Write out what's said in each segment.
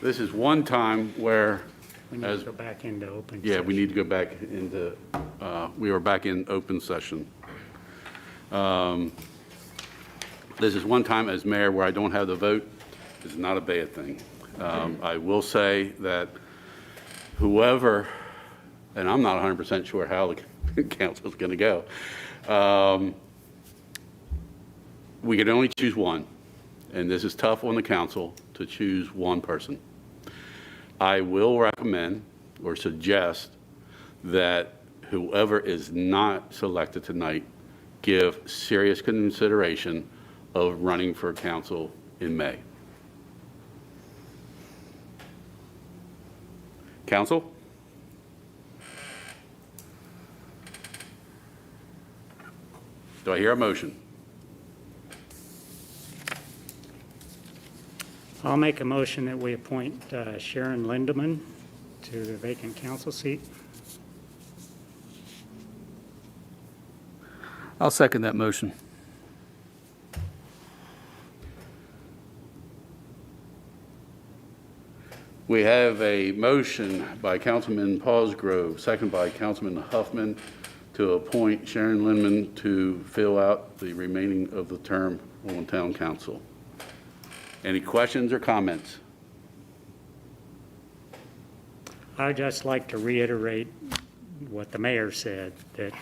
This is one time where, We need to go back into open yeah, session. we need to go back into, we are back in open session. This is one time as mayor where I don't have the vote. It's not a bad thing. I will say that whoever, and I'm not 100% sure how the council is going to go, we can only choose one, and this is tough on the council to choose one person. I will recommend or suggest that whoever is not selected tonight give serious consideration of running for council in May. Council? Do I hear a motion? I'll make a motion that we appoint Sharon Lindeman to the vacant council seat. I'll second that motion. We have a motion by Councilman Paulsgrove, second by Councilman Huffman, to appoint Sharon Lindeman to fill out the remaining of the term on town council. Any questions or comments? I'd just like to reiterate what the mayor said, that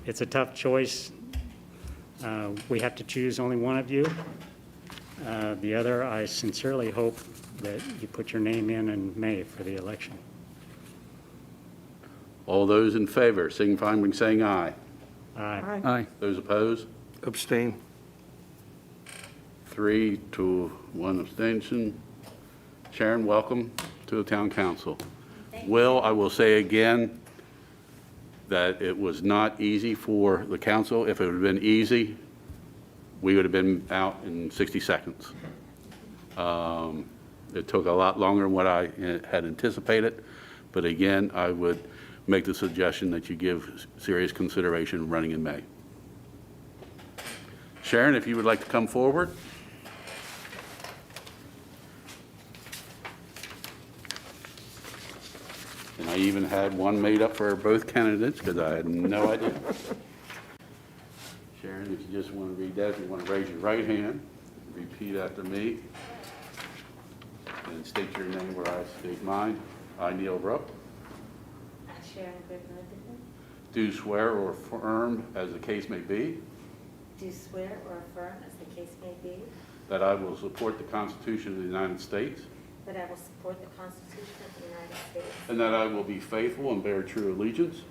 it's a tough choice. We have to choose only one of you. The other, I sincerely hope that you put your name in May for the election. All those in favor, signify by saying aye. Aye. Aye. Those opposed? Abstain. 3 to 1 abstention. Sharon, welcome to the town council. Will, I will say again that it was not easy for the council. If it would have been easy, we would have been out in 60 seconds. It took a lot longer than what I had anticipated, but again, I would make the suggestion that you give serious consideration running in May. Sharon, if you would like to come forward. And I even had one made up for both candidates because I had no idea. Sharon, if you just want to read that, if you want to raise your right hand, repeat after me, and state your name where I state mine. I, Neil Rupp, Sharon Goodman, do swear or affirm, as the case may be, do swear or affirm, as the case may be, that I will support the Constitution of the United States, that I will support the Constitution of the United States, and that I will be faithful and bear true allegiance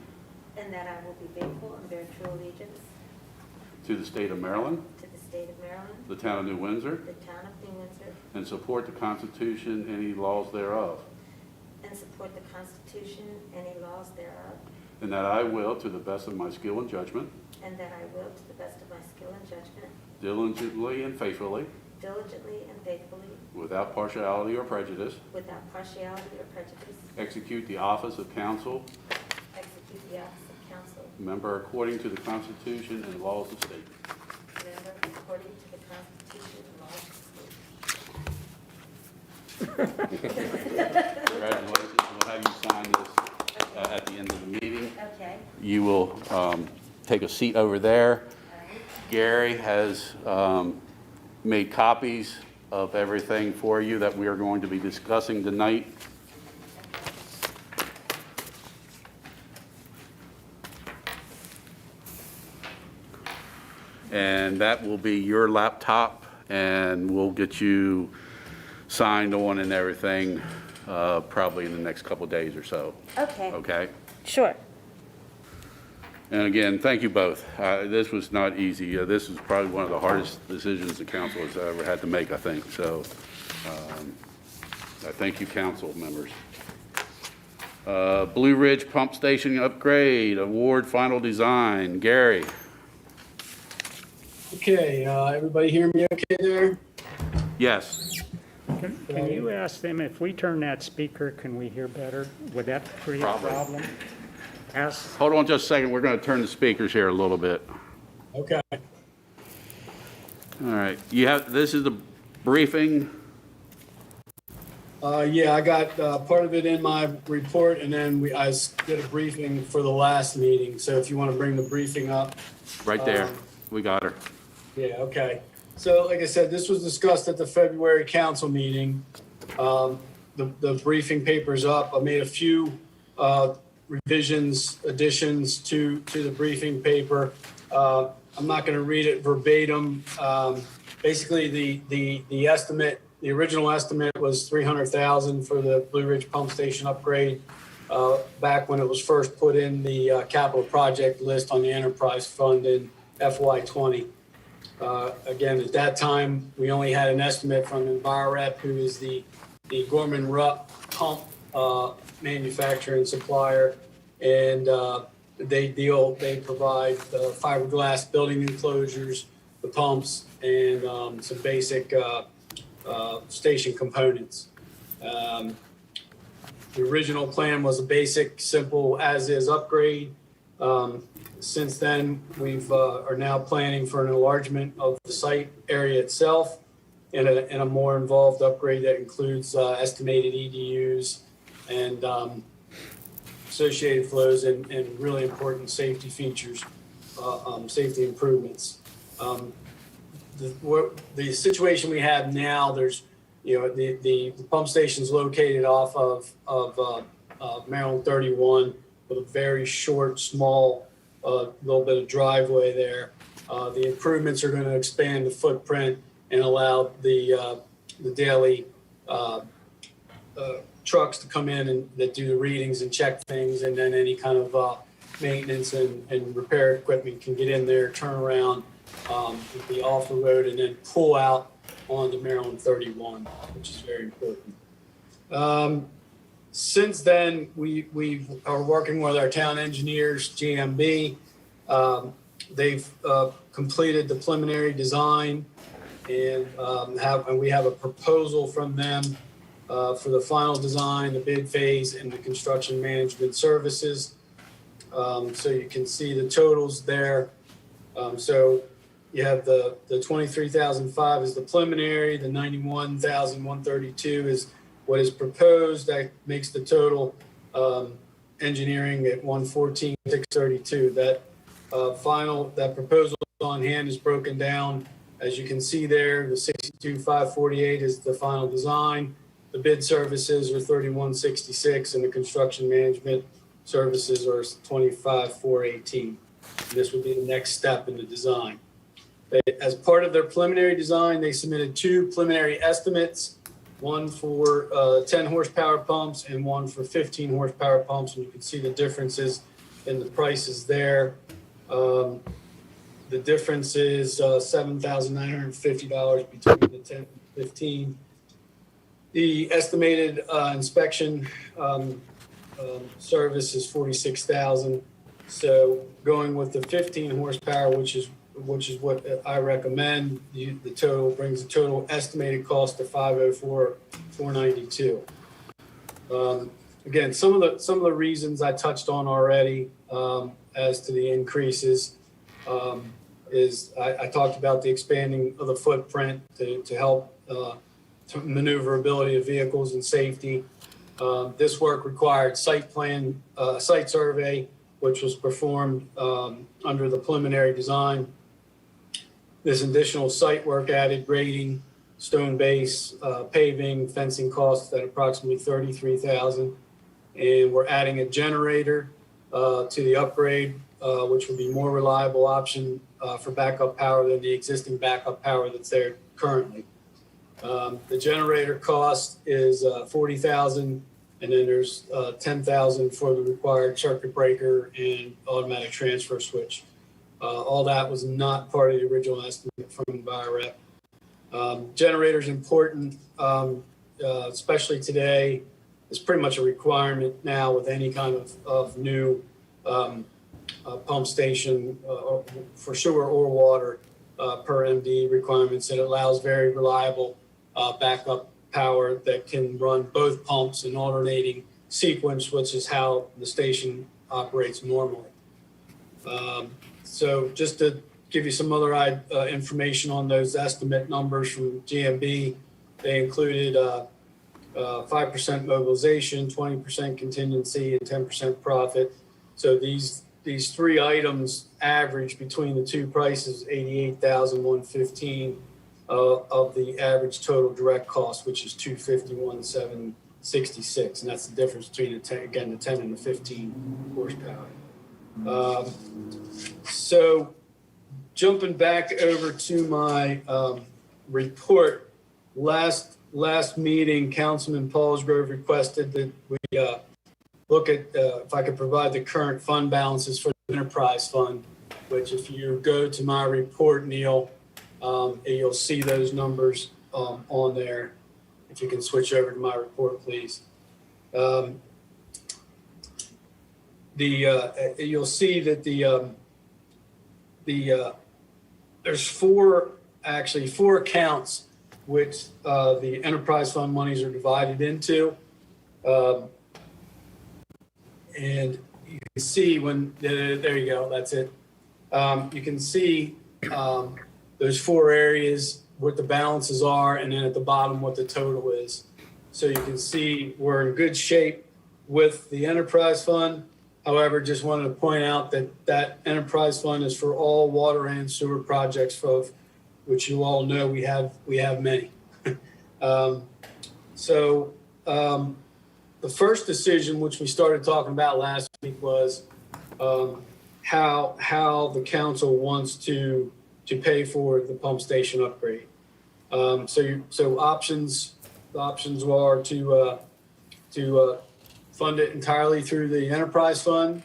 and that I will be faithful and bear true allegiance to the state of Maryland, to the state of Maryland, the town of New Windsor, the town of New Windsor, and support the Constitution and any laws thereof, and support the Constitution and any laws thereof, and that I will, to the best of my skill and judgment, and that I will, to the best of my skill and judgment, diligently and faithfully, diligently and faithfully, without partiality or prejudice, without partiality or prejudice, execute the office of council execute the office of council member according to the Constitution and laws of the state. member according to the Constitution and laws of the state. Congratulations. We'll have you sign this at the end of the meeting. Okay. You will take a seat over there. All right. Gary has made copies of everything for you that we are going to be discussing tonight. And that will be your laptop, and we'll get you signed on and everything probably in the next couple days or so. Okay. Okay? Sure. And again, thank you both. This was not easy. This is probably one of the hardest decisions the council has ever had to make, I think. So I thank you, council members. Blue Ridge Pump Station Upgrade Award Final Design. Gary. Okay, everybody hear me okay there? Yes. Can you ask them if we turn that speaker, can we hear better? Would that create a Probably. problem? Ask, Hold on just a second. We're going to turn the speakers here a little bit. Okay. All right. You have, this is the briefing. Yeah, I got part of it in my report, and then I did a briefing for the last meeting. So if you want to bring the briefing up. Right there. We got her. Yeah, okay. So like I said, this was discussed at the February council meeting. The briefing paper's up. I made a few revisions, additions to the briefing paper. I'm not going to read it verbatim. Basically, the estimate, the original estimate was $300,000 for the Blue Ridge Pump Station upgrade back when it was first put in the capital project list on the enterprise fund in FY20. Again, at that time, we only had an estimate from Envirorep, who is the Gorman-Rupp pump manufacturer and supplier, and they provide the fiberglass building enclosures, the pumps, and some basic station components. The original plan was a basic, simple as-is upgrade. Since then, we've are now planning for an enlargement of the site area itself and a more involved upgrade that includes estimated EDUs and associated flows and really important safety features, safety improvements. The situation we have now, there's, the pump station's located off of Maryland 31 with a very short, small, little bit of driveway there. The improvements are going to expand the footprint and allow the daily trucks to come in and that do the readings and check things, and then any kind of maintenance and repair equipment can get in there, turn around, be off the road, and then pull out onto Maryland 31, which is very important. Since then, we are working with our town engineers, GMB. They've completed the preliminary design, and we have a proposal from them for the final design, the bid phase, and the construction management services. So you can see the totals there. So you have the 23,005 is the preliminary, the 91,132 is what is proposed. That makes the total engineering at 114,632. That that proposal on hand is broken down. As you can see there, the 62,548 is the final design. The bid services are 3166, and the construction management services are 25,418. This would be the next step in the design. As part of their preliminary design, they submitted two preliminary estimates, one for 10 horsepower pumps and one for 15 horsepower pumps, and you can see the differences in the prices there. The difference is $7,950 between the 10 and 15. The estimated inspection service is $46,000. So going with the 15 horsepower, which is what I recommend, the total brings the total estimated cost to $504,492. Again, some of the reasons I touched on already as to the increases is I talked about the expanding of the footprint to help to maneuverability of vehicles and safety. This work required site survey, which was performed under the preliminary design. This additional site work added grading, stone base, paving, fencing costs at approximately $33,000. And we're adding a generator to the upgrade, which would be more reliable option for backup power than the existing backup power that's there currently. The generator cost is $40,000, and then there's $10,000 for the required circuit breaker and automatic transfer switch. All that was not part of the original estimate from Envirorep. Generator's important, especially today. It's pretty much a requirement now with any kind of new pump station for sewer or water per MD requirements. It allows very reliable backup power that can run both pumps in alternating sequence, which is how the station operates normally. So just to give you some other information on those estimate numbers from GMB, they included 5% mobilization, 20% contingency, and 10% profit. So these three items average between the two prices, $88,115 of the average total direct cost, which is $251,766, and that's the difference between the 10 and the 15 horsepower. So jumping back over to my report, last meeting, Councilman Paulsgrove requested that we look at if I could provide the current fund balances for the enterprise fund, which if you go to my report, Neil, you'll see those numbers on there. If you can switch over to my report, please. You'll see that there's four accounts which the enterprise fund monies are divided into. And you can see there you go, that's it. You can see those four areas, what the balances are, and then at the bottom, what the total is. So you can see we're in good shape with the enterprise fund. However, just wanted to point out that enterprise fund is for all water and sewer projects, of which you all know we have many. The first decision, which we started talking about last week, was how the council wants to pay for the pump station upgrade. So options are to fund it entirely through the enterprise fund,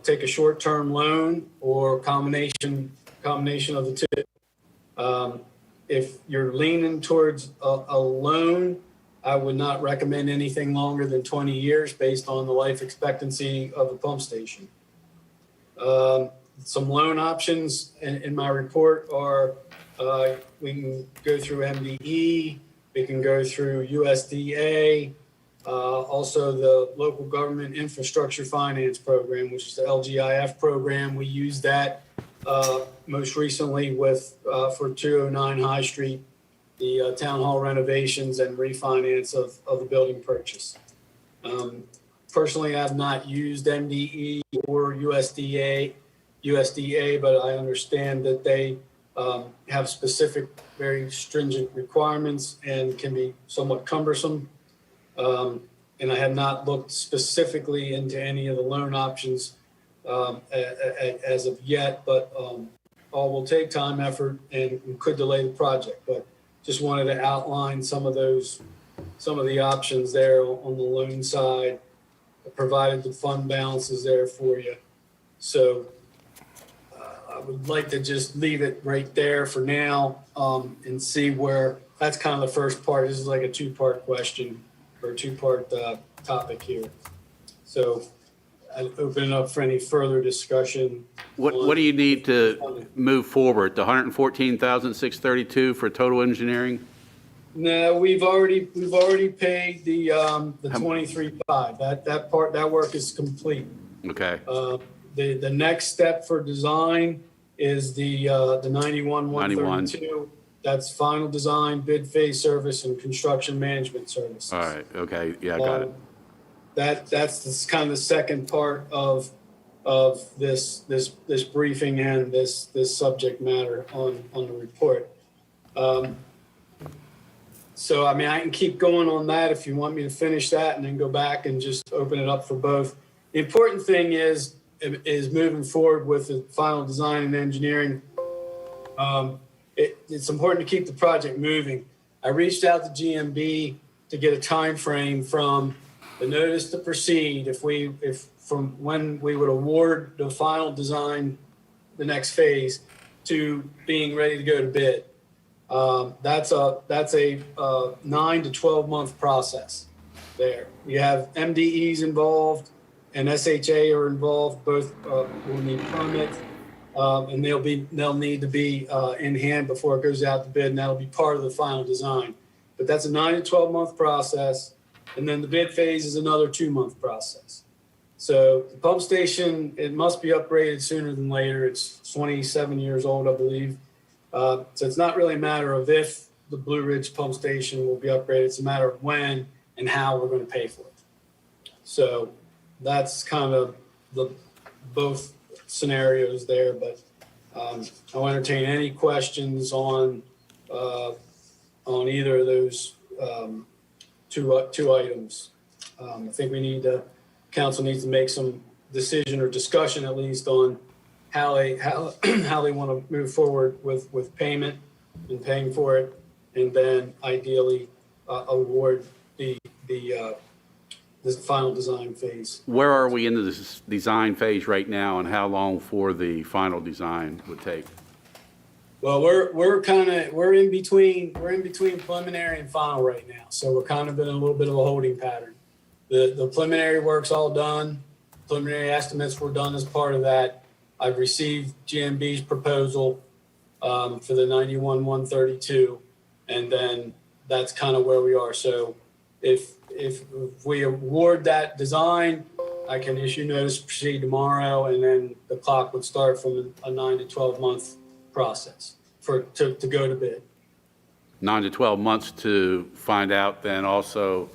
take a short-term loan, or combination of the two. If you're leaning towards a loan, I would not recommend anything longer than 20 years based on the life expectancy of a pump station. Some loan options in my report are we can go through MDE, we can go through USDA, also the Local Government Infrastructure Finance Program, which is the LGIF program. We use that most recently for 209 High Street, the town hall renovations and refinance of the building purchase. Personally, I have not used MDE or USDA, but I understand that they have specific, very stringent requirements and can be somewhat cumbersome. And I have not looked specifically into any of the loan options as of yet, but all will take time, effort, and could delay the project. But just wanted to outline some of the options there on the loan side, provided the fund balance is there for you. So I would like to just leave it right there for now and see where, that's kind of the first part. This is like a two-part question or a two-part topic here. So I'd open it up for any further discussion. What do you need to move forward? The $114,632 for total engineering? No, we've already paid the 23.5. That work is complete. Okay. The next step for design is the 91,132. That's final design, bid phase service, and construction management services. All right. Okay. Yeah, I got it. That's kind of the second part of this briefing and this subject matter on the report. So I mean, I can keep going on that if you want me to finish that and then go back and just open it up for both. The important thing is moving forward with the final design and engineering. It's important to keep the project moving. I reached out to GMB to get a time frame from the notice to proceed, if from when we would award the final design, the next phase, to being ready to go to bid. That's a 9 to 12 month process there. You have MDEs involved and SHA are involved. Both will need permits, and they'll need to be in hand before it goes out to bid, and that'll be part of the final design. But that's a 9 to 12 month process. And then the bid phase is another 2-month process. So the pump station, it must be upgraded sooner than later. It's 27 years old, I believe. So it's not really a matter of if the Blue Ridge pump station will be upgraded. It's a matter of when and how we're going to pay for it. So that's kind of the both scenarios there, but I'll entertain any questions on either of those two items. I think council needs to make some decision or discussion at least on how they want to move forward with payment and paying for it, and then ideally award the final design phase. Where are we in this design phase right now, and how long for the final design would take? Well, we're in between preliminary and final right now, so we're kind of in a little bit of a holding pattern. The preliminary work's all done. Preliminary estimates were done as part of that. I've received GMB's proposal for the 91-132, and then that's kind of where we are. So if we award that design, I can issue notice to proceed tomorrow, and then the clock would start from a 9 to 12 month process to go to bid. 9 to 12 months to find out, then also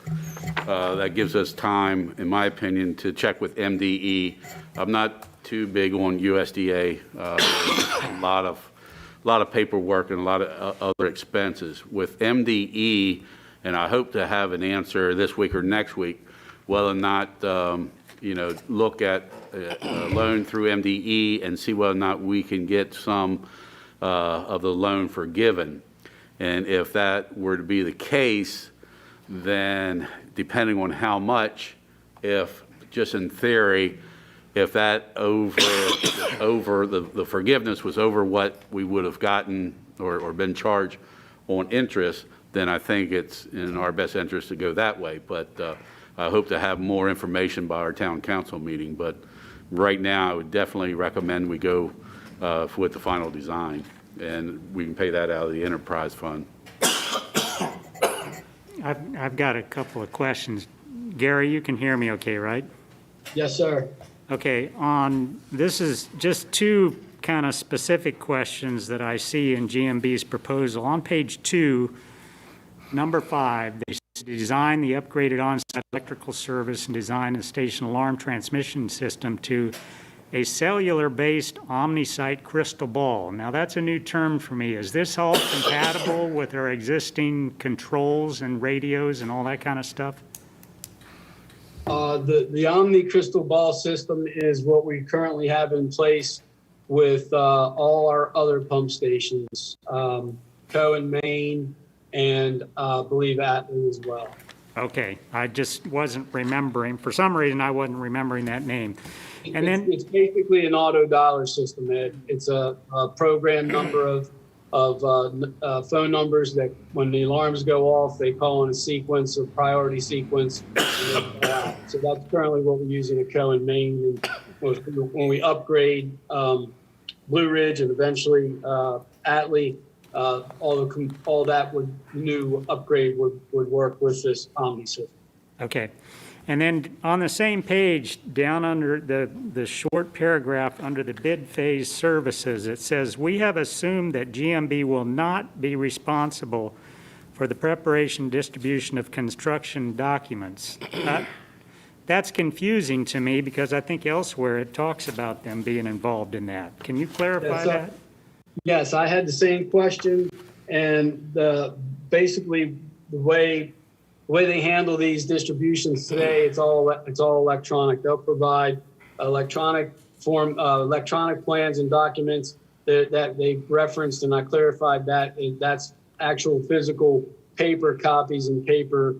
that gives us time, in my opinion, to check with MDE. I'm not too big on USDA. A lot of paperwork and a lot of other expenses. With MDE, and I hope to have an answer this week or next week, whether or not, look at a loan through MDE and see whether or not we can get some of the loan forgiven. And if that were to be the case, then depending on how much, if just in theory, if that over the forgiveness was over what we would have gotten or been charged on interest, then I think it's in our best interest to go that way. But I hope to have more information by our town council meeting. But right now, I would definitely recommend we go with the final design, and we can pay that out of the enterprise fund. I've got a couple of questions. Gary, you can hear me okay, right? Yes, sir. Okay, this is just two kind of specific questions that I see in GMB's proposal. On page 2, number 5, they design the upgraded on-site electrical service and design a station alarm transmission system to a cellular-based omni-site crystal ball. Now, that's a new term for me. Is this all compatible with our existing controls and radios and all that kind of stuff? The Omni crystal ball system is what we currently have in place with all our other pump stations, Co and Main, and I believe Atlee as well. Okay, I just wasn't remembering. For some reason, I wasn't remembering that name. And then It's basically an auto dialer system, Ed. It's a program number of phone numbers that when the alarms go off, they call in a sequence, a priority sequence. So that's currently what we're using at Co and Main. And when we upgrade Blue Ridge and eventually Atlee, all that new upgrade would work with this Omni system. okay. And then on the same page, down under the short paragraph under the bid phase services, it says, we have assumed that GMB will not be responsible for the preparation, distribution of construction documents. That's confusing to me because I think elsewhere it talks about them being involved in that. Can you clarify that? Yes, I had the same question, and basically the way they handle these distributions today, it's all electronic. They'll provide electronic plans and documents that they referenced, and I clarified that that's actual physical paper copies and paper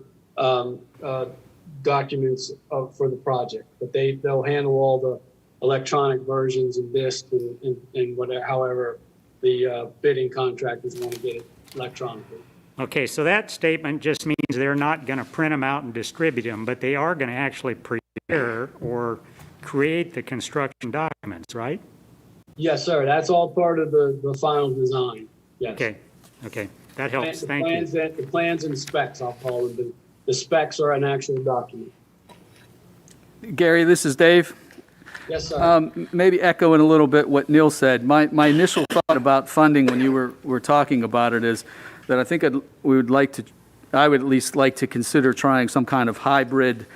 documents for the project. But they'll handle all the electronic versions and discs and whatever, however the bidding contractors want to get it electronically. Okay, so that statement just means they're not going to print them out and distribute them, but they are going to actually prepare or create the construction documents, right? Yes, sir. That's all part of the final design. Yes. Okay. That helps. Thank you. The plans and specs, I'll call them. The specs are an actual document. Gary, this is Dave. Yes, sir. Maybe echoing a little bit what Neil said. My initial thought about funding when you were talking about it is that I think I would at least like to consider trying some kind of hybrid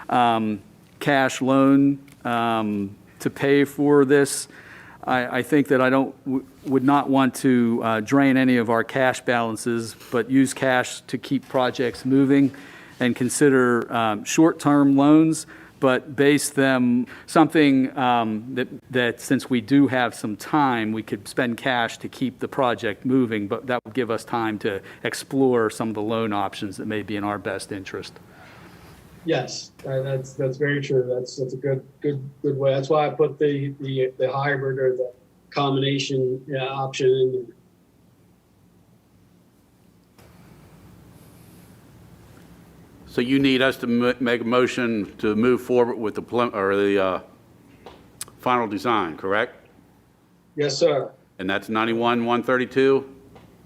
cash loan to pay for this. I think that I would not want to drain any of our cash balances, but use cash to keep projects moving and consider short-term loans, but base them something that since we do have some time, we could spend cash to keep the project moving, but that would give us time to explore some of the loan options that may be in our best interest. Yes, that's very true. That's a good way. That's why I put the hybrid or the combination option in there. So you need us to make a motion to move forward with the final design, correct? Yes, sir. And that's 91-132?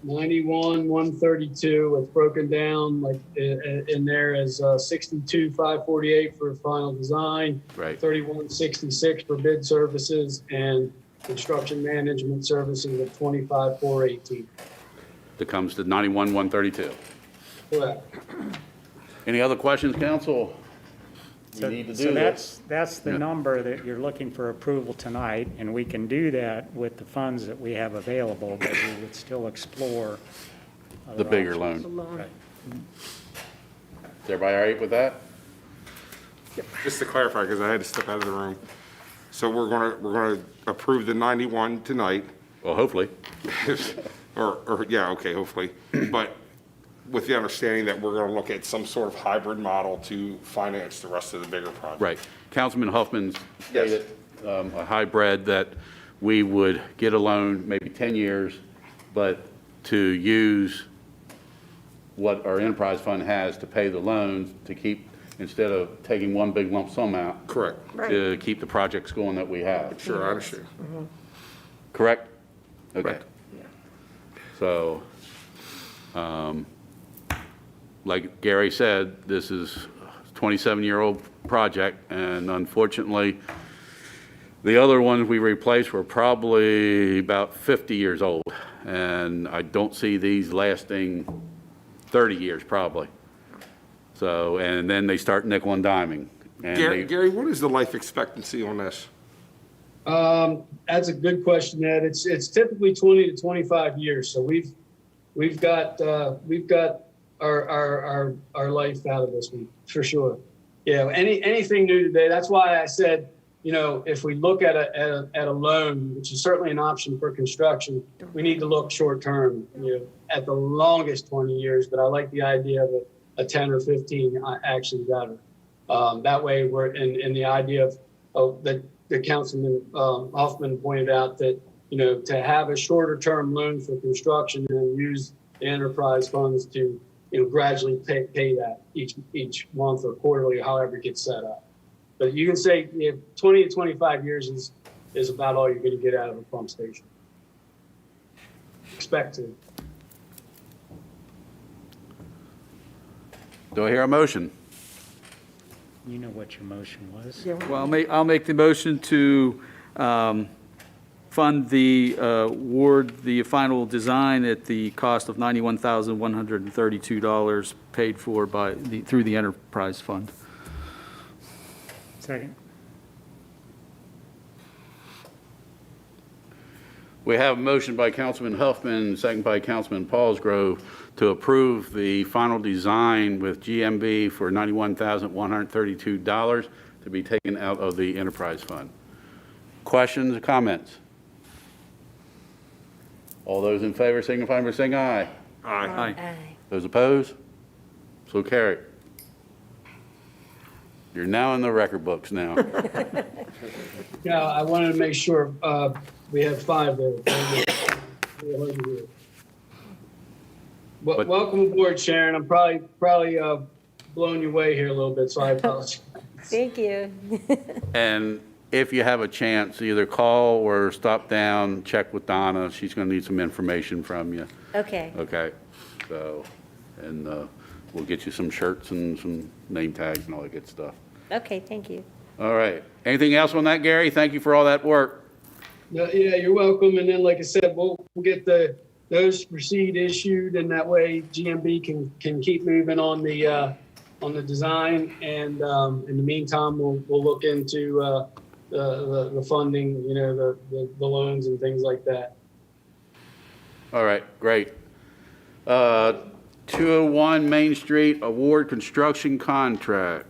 91-132. It's broken down like in there as 62-548 for final design, Right. 31-66 for bid services, and construction management services at 25-418. That comes to 91-132. Correct. Any other questions, council? So We need to so do this. that's the Yeah. number that you're looking for approval tonight, and we can do that with the funds that we have available, but we would still explore The other bigger options. loan. Right. Is everybody all right with that? Just to clarify, because I had to step out of the room. So we're gonna approve the 91 tonight, Well, hopefully. or yeah, okay, hopefully. But with the understanding that we're gonna look at some sort of hybrid model to finance the rest of the bigger project. Right. Councilman Huffman Yes. stated a hybrid that we would get a loan, maybe 10 years, but to use what our enterprise fund has to pay the loans to keep, instead of taking one big lump sum out, Correct. to keep the projects going that we have. Sure, I understand. Correct? Okay. Right. So, like Gary said, this is a 27-year-old project, and unfortunately, the other ones we replaced were probably about 50 years old, and I don't see these lasting 30 years probably. So, and then they start nickel and diming. And Gary, what is the life expectancy on this? That's a good question, Ed. It's typically 20 to 25 years. So we've got our life out of this one for sure. Yeah. Anything new today. That's why I said, if we look at a loan, which is certainly an option for construction, we need to look short term. At the longest 20 years. But I like the idea of a 10 or 15 actually better. That way we're in the idea of that. The Councilman Hoffman pointed out that, to have a shorter term loan for construction and use the enterprise funds to, gradually pay that each month or quarterly, however it gets set up. But you can say 20 to 25 years is about all you're going to get out of a pump station. Expect to. do I hear a motion? You know what your motion was. Well, I'll make the motion to fund the the final design at the cost of $91,132 paid for through the enterprise fund. Second? We have a motion by Councilman Huffman, second by Councilman Paulsgrove, to approve the final design with GMB for $91,132 to be taken out of the enterprise fund. Questions or comments? All those in favor signify by saying aye. Aye. Aye. Those opposed? So carried. You're now in the record books now. Yeah, I wanted to make sure we have 5 there. But- Welcome aboard, Sharon. I'm probably blowing your way here a little bit, so I apologize. Thank you. And if you have a chance, either call or stop down, check with Donna. She's going to need some information from you. Okay. Okay? So, and we'll get you some shirts and some name tags and all that good stuff. Okay, thank you. All right. Anything else on that, Gary? Thank you for all that work. Yeah, you're welcome. And then, like I said, we'll get the those proceed issued, and that way GMB can keep moving on the design. And in the meantime, we'll look into the funding, you know, the loans and things like that. All right, great. 201 Main Street Award Construction Contract.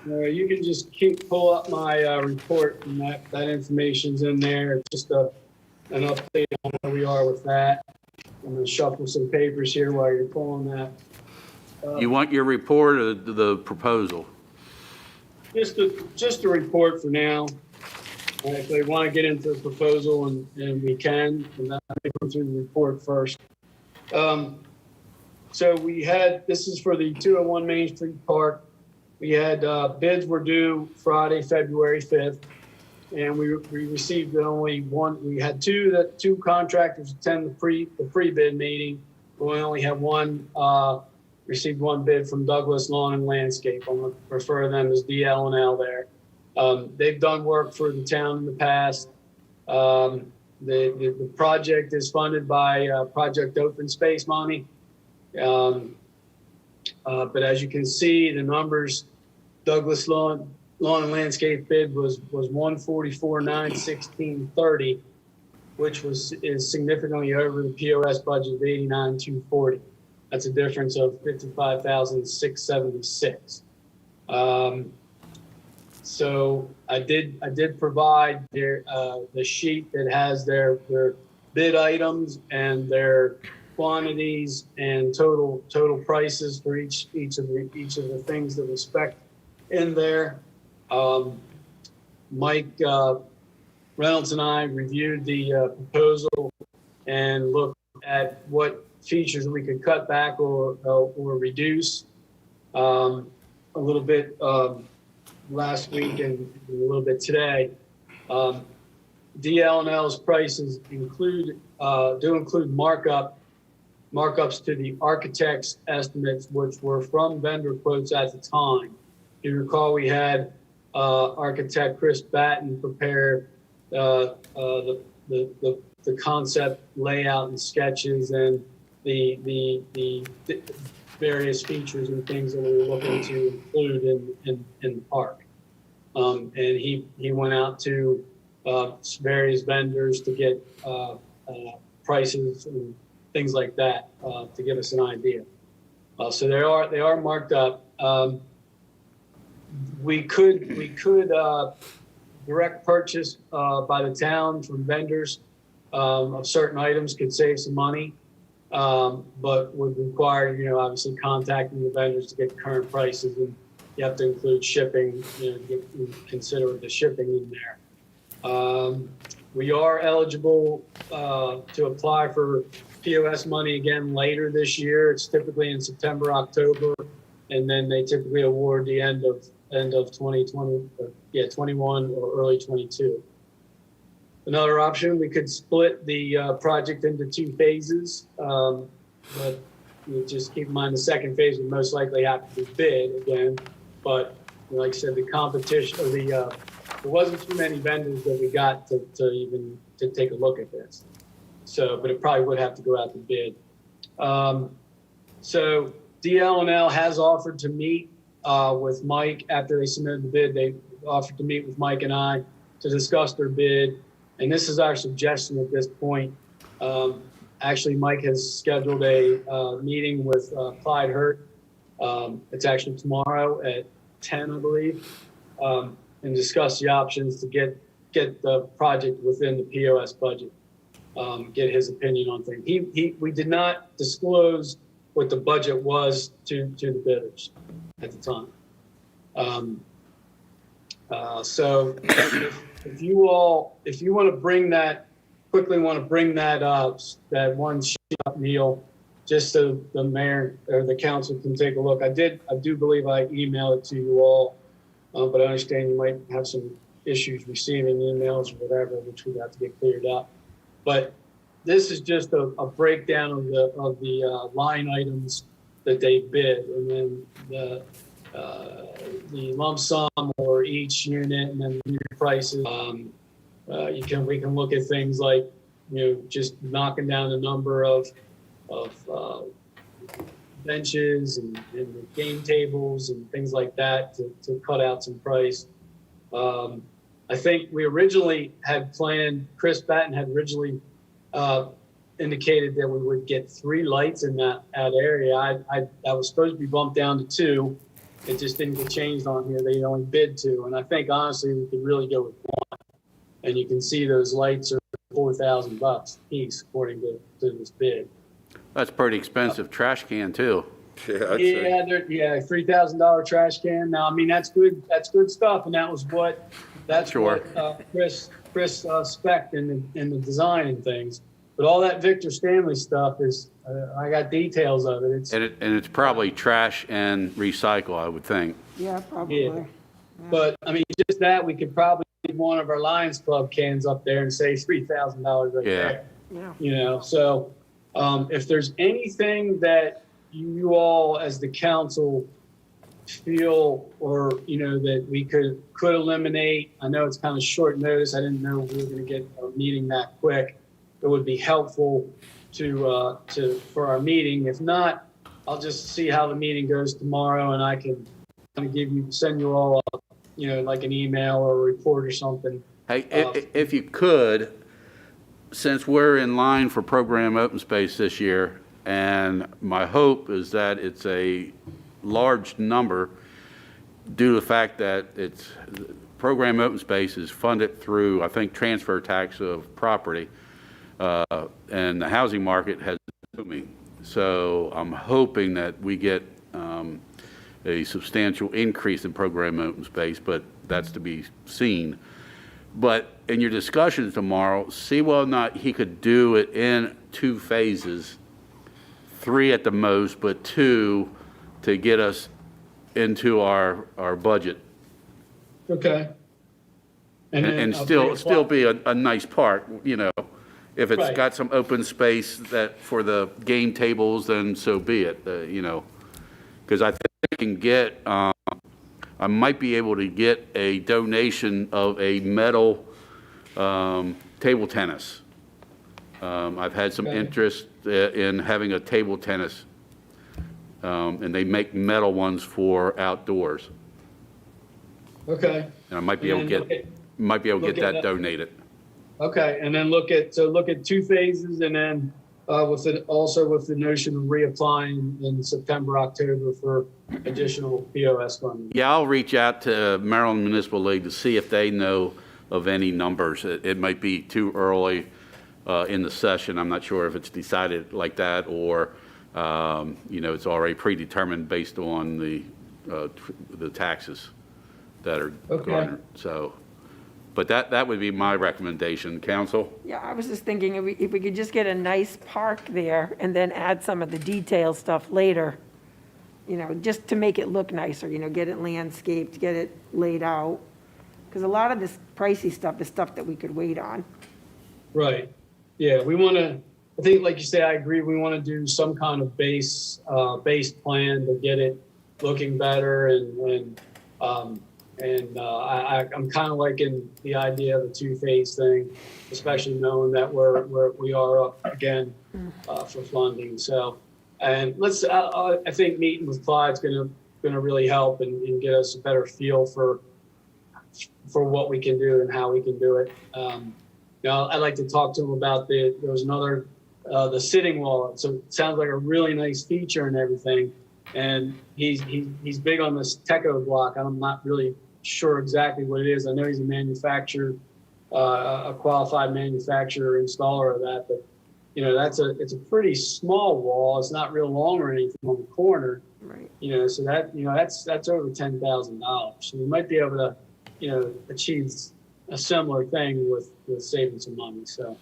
You can just pull up my report, and that information's in there. Just an update on where we are with that. I'm gonna shuffle some papers here while you're pulling that. You want your report or the proposal? Just a report for now. If they want to get into the proposal, and we can, and then I'll go through the report first. So this is for the 201 Main Street Park. We had bids were due Friday, February 5th, and we received only one. We had two contractors attend the pre-bid meeting. We only had one, received one bid from Douglas Lawn and Landscape. I'm going to refer to them as DL&L there. They've done work for the town in the past. The project is funded by Project Open Space money. But as you can see, the numbers, Douglas Lawn and Landscape bid was 144,916.30, which is significantly over the POS budget of 89,240. That's a difference of 55,676. So I did provide the sheet that has their bid items and their quantities and total prices for each of the things that we spec in there. Mike Reynolds and I reviewed the proposal and looked at what features we could cut back or reduce a little bit last week and a little bit today. DL&L's prices do include markups to the architect's estimates, which were from vendor quotes at the time. If you recall, we had architect Chris Batten prepare the concept layout and sketches and the various features and things that we were looking to include in the park. And he went out to various vendors to get prices and things like that to give us an idea. So they are marked up. We could direct purchase by the town from vendors of certain items could save some money, but would require, obviously contacting the vendors to get current prices, and you have to include shipping, consider the shipping in there. We are eligible to apply for POS money again later this year. It's typically in September, October, and then they typically award the end of 2020, 21 or early 22. Another option, we could split the project into two phases, but you just keep in mind the second phase would most likely have to be bid again. But like I said, the competition, or there wasn't too many vendors that we got to take a look at this. So, but it probably would have to go out to bid. So DL&L has offered to meet with Mike after they submitted the bid. They offered to meet with Mike and I to discuss their bid. And this is our suggestion at this point. Actually, Mike has scheduled a meeting with Clyde Hurt. It's actually tomorrow at 10, I believe, and discuss the options to get the project within the POS budget. Get his opinion on things. We did not disclose what the budget was to the bidders at the time. So if you want to bring that up, that one sheet up, Neil, just so the mayor or the council can take a look. I do believe I emailed it to you all, but I understand you might have some issues receiving emails or whatever, which we'd have to get cleared up. But this is just a breakdown of the line items that they bid, and then the lump sum or each unit, and then the unit prices. We can look at things like just knocking down the number of benches and the game tables and things like that to cut out some price. I think we originally had planned, Chris Batten had originally indicated that we would get 3 lights in that area. I was supposed to be bumped down to 2. It just didn't get changed on here. They only bid 2. And I think honestly we could really go with 1. And you can see those lights are $4,000 a piece according to this bid. That's pretty expensive trash can too. Yeah, I'd say. Yeah, $3,000 trash can. Now, I mean, that's good stuff. And that was what, Sure. Chris spec'd in the design and things. But all that Victor Stanley stuff is, I got details of it. And it's probably trash and recycle, I would think. Yeah, probably. Yeah. But I mean, just that, we could probably leave one of our Lions Club cans up there and say $3,000 right there. Yeah. So if there's anything that you all as the council feel or, that we could eliminate, I know it's kind of short notice. I didn't know we were going to get a meeting that quick. It would be helpful for our meeting. If not, I'll just see how the meeting goes tomorrow and I can kind of send you all like an email or a report or something. Hey, if you could, since we're in line for program open space this year, and my hope is that it's a large number due to the fact that it's program open space is funded through, I think, transfer tax of property, and the housing market has booming. So I'm hoping that we get a substantial increase in program open space, but that's to be seen. But in your discussions tomorrow, see whether or not he could do it in 2 phases, 3 at the most, but 2 to get us into our budget. Okay. And still be a nice park, If it's Right. got some open space that for the game tables, then so be it, Because I think I can get, I might be able to get a donation of a metal table tennis. I've had some Okay. interest in having a table tennis, and they make metal ones for outdoors. Okay. And I might be able to And then get look at that that. donated. Okay, and then look at 2 phases, and then with the notion of reapplying in September, October for additional POS funding. Yeah, I'll reach out to Maryland Municipal League to see if they know of any numbers. It might be too early in the session. I'm not sure if it's decided like that or, it's already predetermined based on the taxes that are Okay. garnered. So, but that would be my recommendation. Council? Yeah, I was just thinking if we could just get a nice park there and then add some of the detail stuff later, just to make it look nicer, get it landscaped, get it laid out. Because a lot of this pricey stuff is stuff that we could wait on. Right. Yeah, I think, like you say, I agree, we want to do some kind of base plan to get it looking better I'm kind of liking the idea of a 2-phase thing, especially knowing that we are up again for funding. So, and I think meeting with Clyde's going to really help and get us a better feel for what we can do and how we can do it. I'd like to talk to him about there was another the sitting wall. So it sounds like a really nice feature and everything. And he's big on this Techo block. I'm not really sure exactly what it is. I know he's a manufacturer, a qualified manufacturer, installer of that, but it's a pretty small wall. It's not real long or anything on the corner. Right. So that's over $10,000. So we might be able to, achieve a similar thing with saving some money. So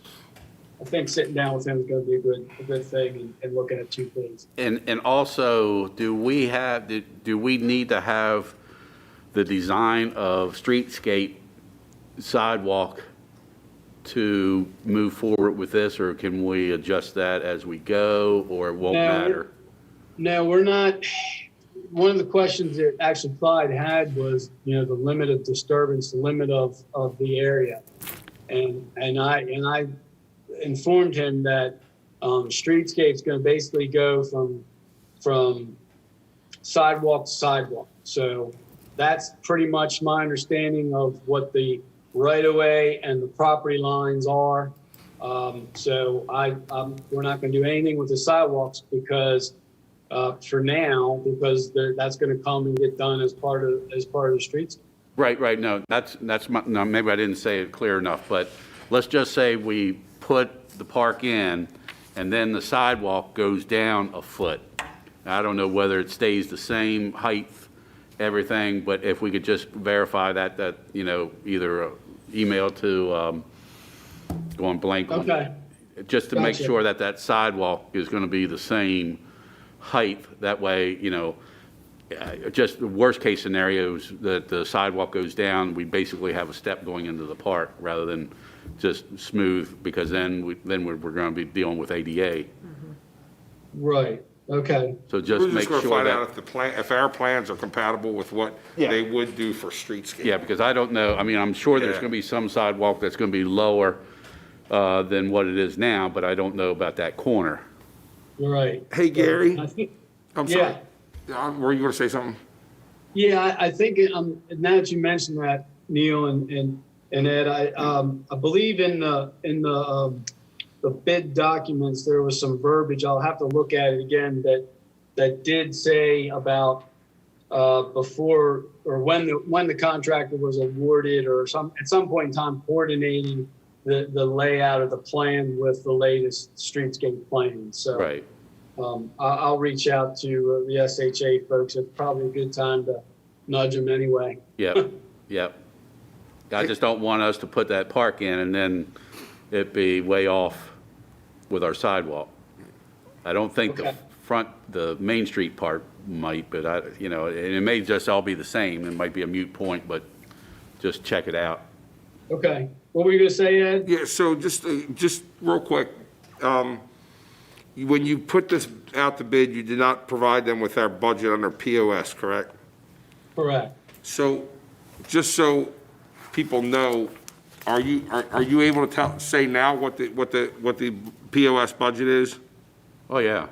I think sitting down with him is going to be a good thing and looking at 2 things. And also, do we need to have the design of streetscape sidewalk to move forward with this, or can we adjust that as we go, or it won't matter? No, we're not. One of the questions that actually Clyde had was, the limit of disturbance, the limit of the area. And I informed him that streetscape's going to basically go from sidewalk to sidewalk. So that's pretty much my understanding of what the right-of-way and the property lines are. So we're not going to do anything with the sidewalks because for now, because that's going to come and get done as part of the streets. Right, no, no, maybe I didn't say it clear enough, but let's just say we put the park in, and then the sidewalk goes down a foot. I don't know whether it stays the same height, everything, but if we could just verify that, you know, either email to, going blank on. Okay. Just to make Gotcha. sure that sidewalk is gonna be the same height, that way, you know, just the worst case scenarios that the sidewalk goes down, we basically have a step going into the park rather than just smooth, because then we're going to be dealing with ADA. Right. Okay. So We're just just make going to sure find out that, if our plans are compatible with what Yeah. they would do for streetscape. yeah, because I don't know, I mean, I'm sure there's Yeah. going to be some sidewalk that's going to be lower than what it is now, but I don't know about that corner. You're right. Hey, Gary, I think, I'm yeah. sorry. Were you going to say something? Yeah, I think now that you mentioned that, Neil and Ed, I believe in the bid documents there was some verbiage. I'll have to look at it again that did say about before or when the contractor was awarded or at some point in time coordinating the layout of the plan with the latest streetscape plan. So. Right. I'll reach out to the SHA folks. It's probably a good time to nudge them anyway. Yep, yep. I just don't want us to put that park in and then it be way off with our sidewalk. I don't think Okay. the Main Street part might, but you know, it may just all be the same. It might be a moot point, but just check it out. Okay. What were you going to say, Ed? Yeah, so just real quick, when you put this out to bid, you did not provide them with our budget under POS, correct? Correct. So, just so people know, are you able to say now what the POS budget is? Oh, yeah.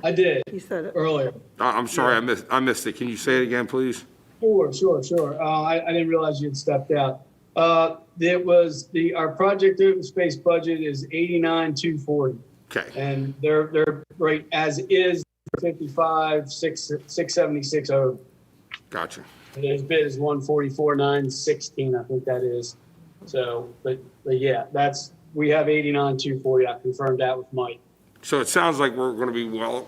I did He said it. earlier. I'm sorry, I missed it. Can you say it again, please? Sure. I didn't realize you had stepped out. It was our project open space budget is 89,240. Okay, And they're right as is 55,676 over. gotcha. His bid is 144,916, I think that is. So, but yeah, we have 89,240. I confirmed that with Mike. So it sounds like we're gonna be well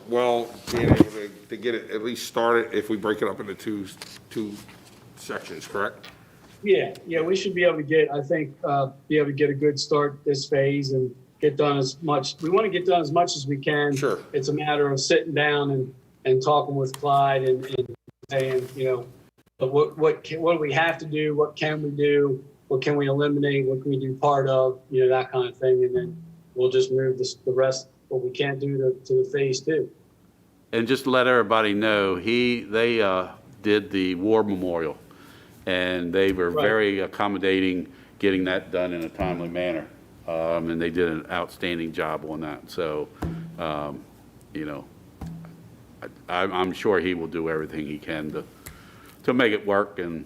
being able to get it at least started if we break it up into two sections, correct? Yeah, we should be able to get a good start this phase and get done as much. We want to get done as much as we can. Sure. It's a matter of sitting down and talking with Clyde and saying, you know, what do we have to do? What can we do? What can we eliminate? What can we do part of? You know, that kind of thing. And then we'll just move the rest, what we can't do to the phase 2. And just to let everybody know, they did the war memorial, and they were Right. very accommodating getting that done in a timely manner. And they did an outstanding job on that. So, you know, I'm sure he will do everything he can to make it work, and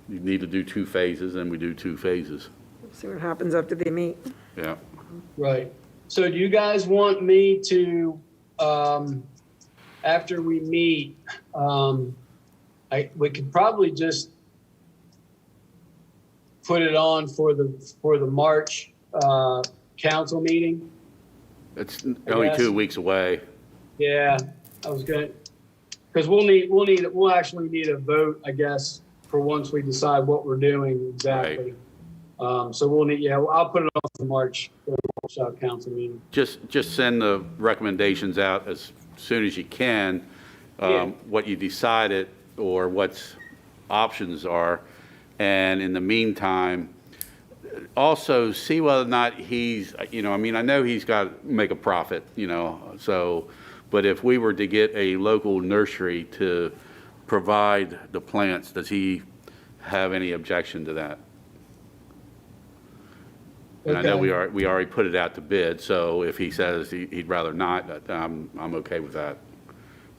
you need to do 2 phases, and we do 2 phases. See what happens after they meet. Yeah. Right. So do you guys want me to, after we meet, we could probably just put it on for the March council meeting? It's only guess. 2 weeks away. Yeah, I was gonna, because we'll actually need a vote, I guess, for once we decide what we're doing exactly. So we'll need, I'll put it on for March council meeting. Just send the recommendations out as soon as you can, Yeah. what you decided or what's options are. And in the meantime, also see whether or not he's, you know, I mean, I know he's got to make a profit, you know, so, but if we were to get a local nursery to provide the plants, does he have any objection to that? And I know Okay. we already put it out to bid, so if he says he'd rather not, I'm okay with that.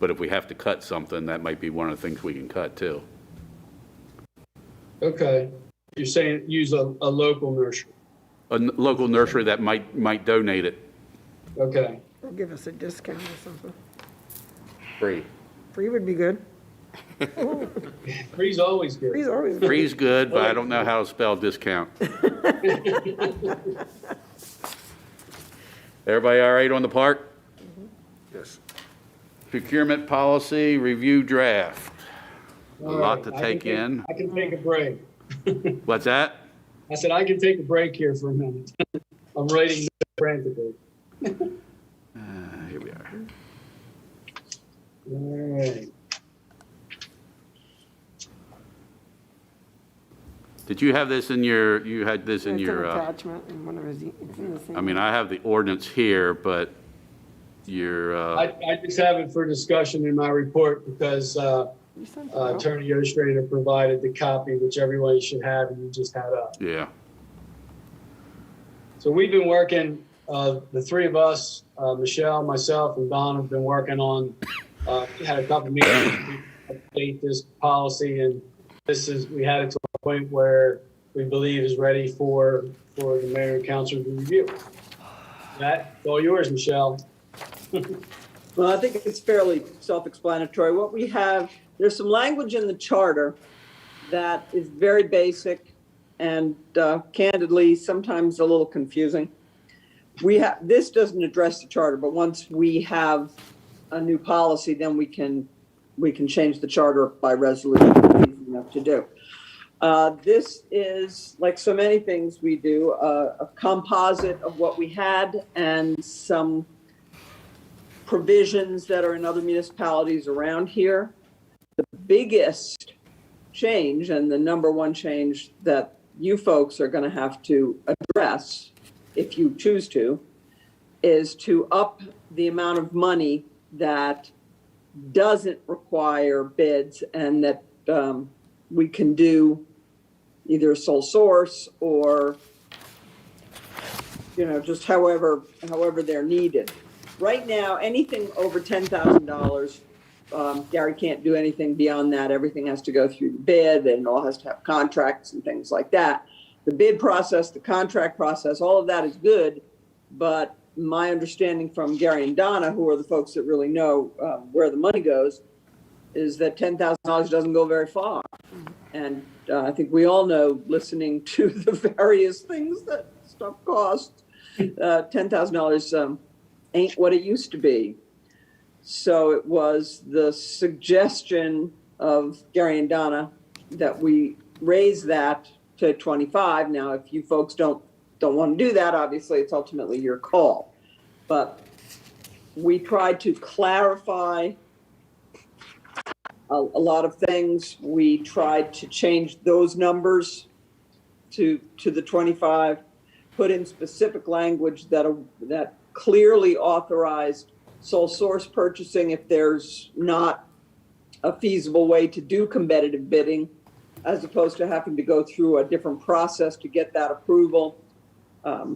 But if we have to cut something, that might be one of the things we can cut too. Okay. You're saying use a local nursery. Local nursery that might donate it Okay. Or give us a discount or something. free. Free would be good. Free's always good. Free's always good. Free's good, but I don't know how to spell discount. Everybody all right on the park? Yes. Procurement policy review draft. A All lot right. to take in. I can take a break. What's that? I said I can take a break here for a minute. I'm writing frantically. Here we are. All right. Did you have this in you had this in It's an your, attachment in one of his, it's in the same. I mean, I have the ordinance here, but your, I just have it for discussion in my report because You sent it out. Attorney Ostrander provided the copy, which everyone should have, and you just had up. yeah. So we've been working, the three of us, Michelle, myself, and Don have been working on, had a couple meetings to update this policy, and we had it to a point where we believe is ready for the mayor and council to review. That's all yours, Michelle. Well, I think it's fairly self-explanatory. What we have, there's some language in the charter that is very basic and candidly, sometimes a little confusing. This doesn't address the charter, but once we have a new policy, then we can change the charter by resolution. It's easy enough to do. This is, like so many things we do, a composite of what we had and some provisions that are in other municipalities around here. The biggest change, and the number one change that you folks are going to have to address, if you choose to, is to up the amount of money that doesn't require bids and that we can do either sole source or, just however they're needed. Right now, anything over $10,000, Gary can't do anything beyond that. Everything has to go through the bid and all has to have contracts and things like that. The bid process, the contract process, all of that is good. But my understanding from Gary and Donna, who are the folks that really know where the money goes, is that $10,000 doesn't go very far. And I think we all know, listening to the various things that stuff costs, $10,000 ain't what it used to be. So it was the suggestion of Gary and Donna that we raise that to 25. Now, if you folks don't want to do that, obviously it's ultimately your call. But we tried to clarify a lot of things. We tried to change those numbers to the 25, put in specific language that clearly authorized sole source purchasing if there's not a feasible way to do competitive bidding, as opposed to having to go through a different process to get that approval.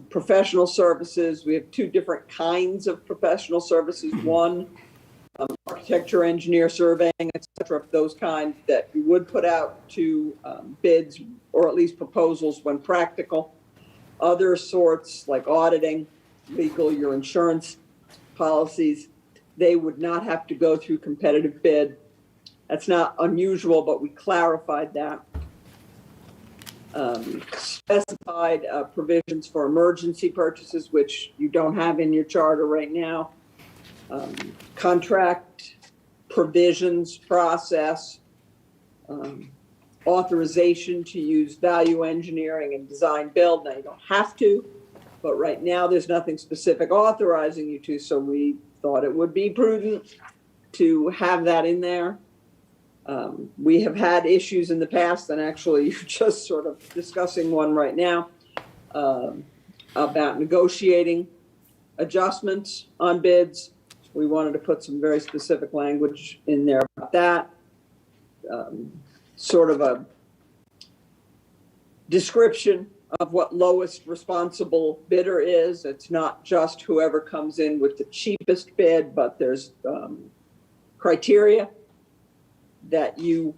Professional services, we have two different kinds of professional services. One, architecture, engineer, surveying, et cetera, those kind that you would put out to bids or at least proposals when practical. Other sorts like auditing, legal, your insurance policies, they would not have to go through competitive bid. That's not unusual, but we clarified that. Specified provisions for emergency purchases, which you don't have in your charter right now. Contract provisions process, authorization to use value engineering and design build. Now, you don't have to, but right now there's nothing specific authorizing you to, so we thought it would be prudent to have that in there. We have had issues in the past, and actually you're just sort of discussing one right now, about negotiating adjustments on bids. We wanted to put some very specific language in there about that. Sort of a description of what lowest responsible bidder is. It's not just whoever comes in with the cheapest bid, but there's criteria that you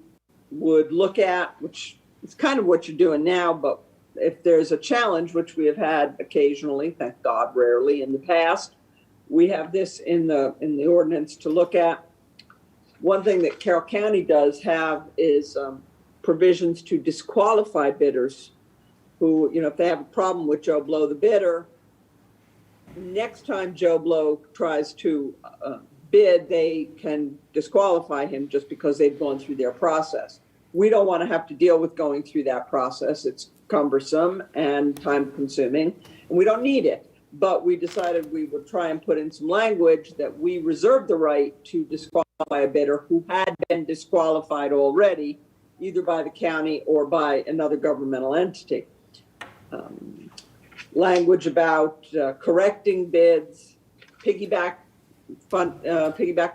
would look at, which is kind of what you're doing now. But if there's a challenge, which we have had occasionally, thank God, rarely in the past, we have this in the ordinance to look at. One thing that Carroll County does have is provisions to disqualify bidders who, if they have a problem with Joe Blow, the bidder, next time Joe Blow tries to bid, they can disqualify him just because they've gone through their process. We don't want to have to deal with going through that process. It's cumbersome and time consuming, and we don't need it. But we decided we would try and put in some language that we reserve the right to disqualify a bidder who had been disqualified already, either by the county or by another governmental entity. Language about correcting bids, piggyback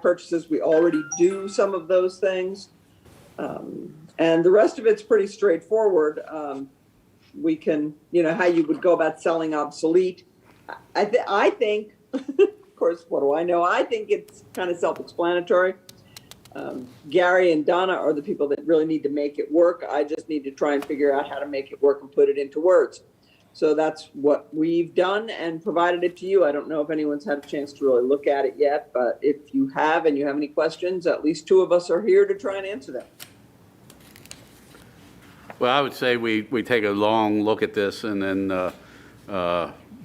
purchases. We already do some of those things. And the rest of it's pretty straightforward. We can, how you would go about selling obsolete. I think, of course, what do I know? I think it's kind of self-explanatory. Gary and Donna are the people that really need to make it work. I just need to try and figure out how to make it work and put it into words. So that's what we've done and provided it to you. I don't know if anyone's had a chance to really look at it yet, but if you have and you have any questions, at least two of us are here to try and answer them. Well, I would say we take a long look at this and then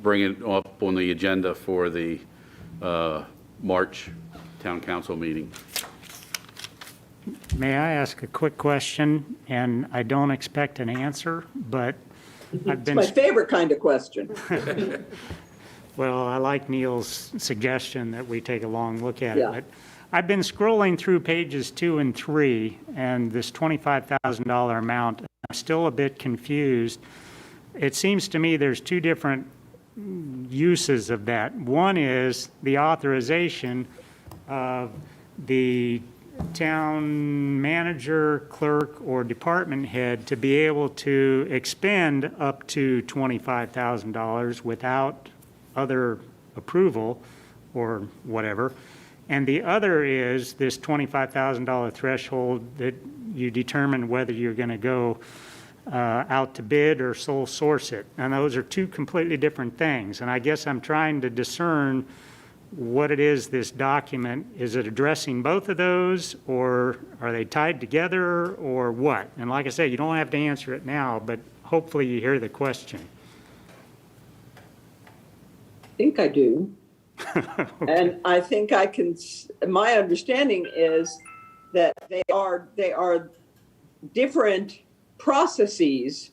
bring it up on the agenda for the March Town Council meeting. May I ask a quick question? And I don't expect an answer, but I've It's been... my favorite kind of question. Well, I like Neil's suggestion that we take a long look at Yeah. it. But I've been scrolling through pages 2 and 3 and this $25,000 amount. I'm still a bit confused. It seems to me there's two different uses of that. One is the authorization of the town manager, clerk, or department head to be able to expend up to $25,000 without other approval or whatever. And the other is this $25,000 threshold that you determine whether you're going to go out to bid or sole source it. And those are two completely different things. And I guess I'm trying to discern what it is this document, is it addressing both of those, or are they tied together, or what? And like I said, you don't have to answer it now, but hopefully you hear the question. I think I do. And I think I can, my understanding is that they are different processes,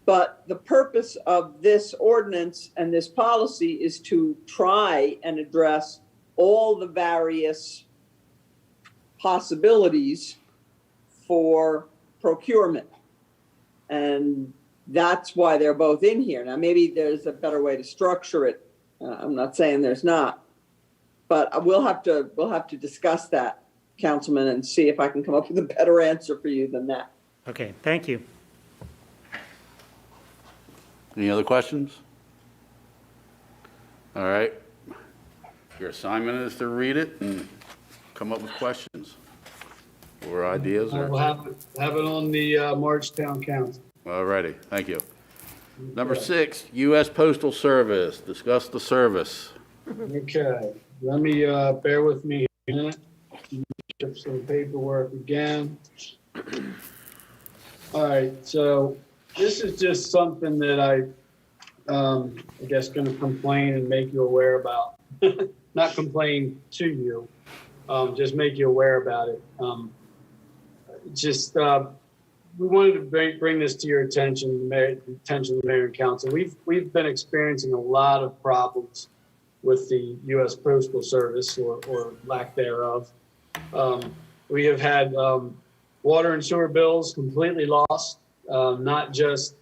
but the purpose of this ordinance and this policy is to try and address all the various possibilities for procurement. And that's why they're both in here. Now, maybe there's a better way to structure it. I'm not saying there's not, but we'll have to discuss that, Councilman, and see if I can come up with a better answer for you than that. Okay, thank you. Any other questions? All right. Your assignment is to read it and come up with questions or ideas. We'll have it on the March Town Council. All righty, thank you. Number 6, U.S. Postal Service, discuss the service. Okay, let me, bear with me a minute. Get some paperwork again. All right, so this is just something that I guess gonna complain and make you aware about. Not complain to you, just make you aware about it. We wanted to bring this to your attention, attention of the mayor and council. We've been experiencing a lot of problems with the U.S. Postal Service or lack thereof. We have had water and sewer bills completely lost, not just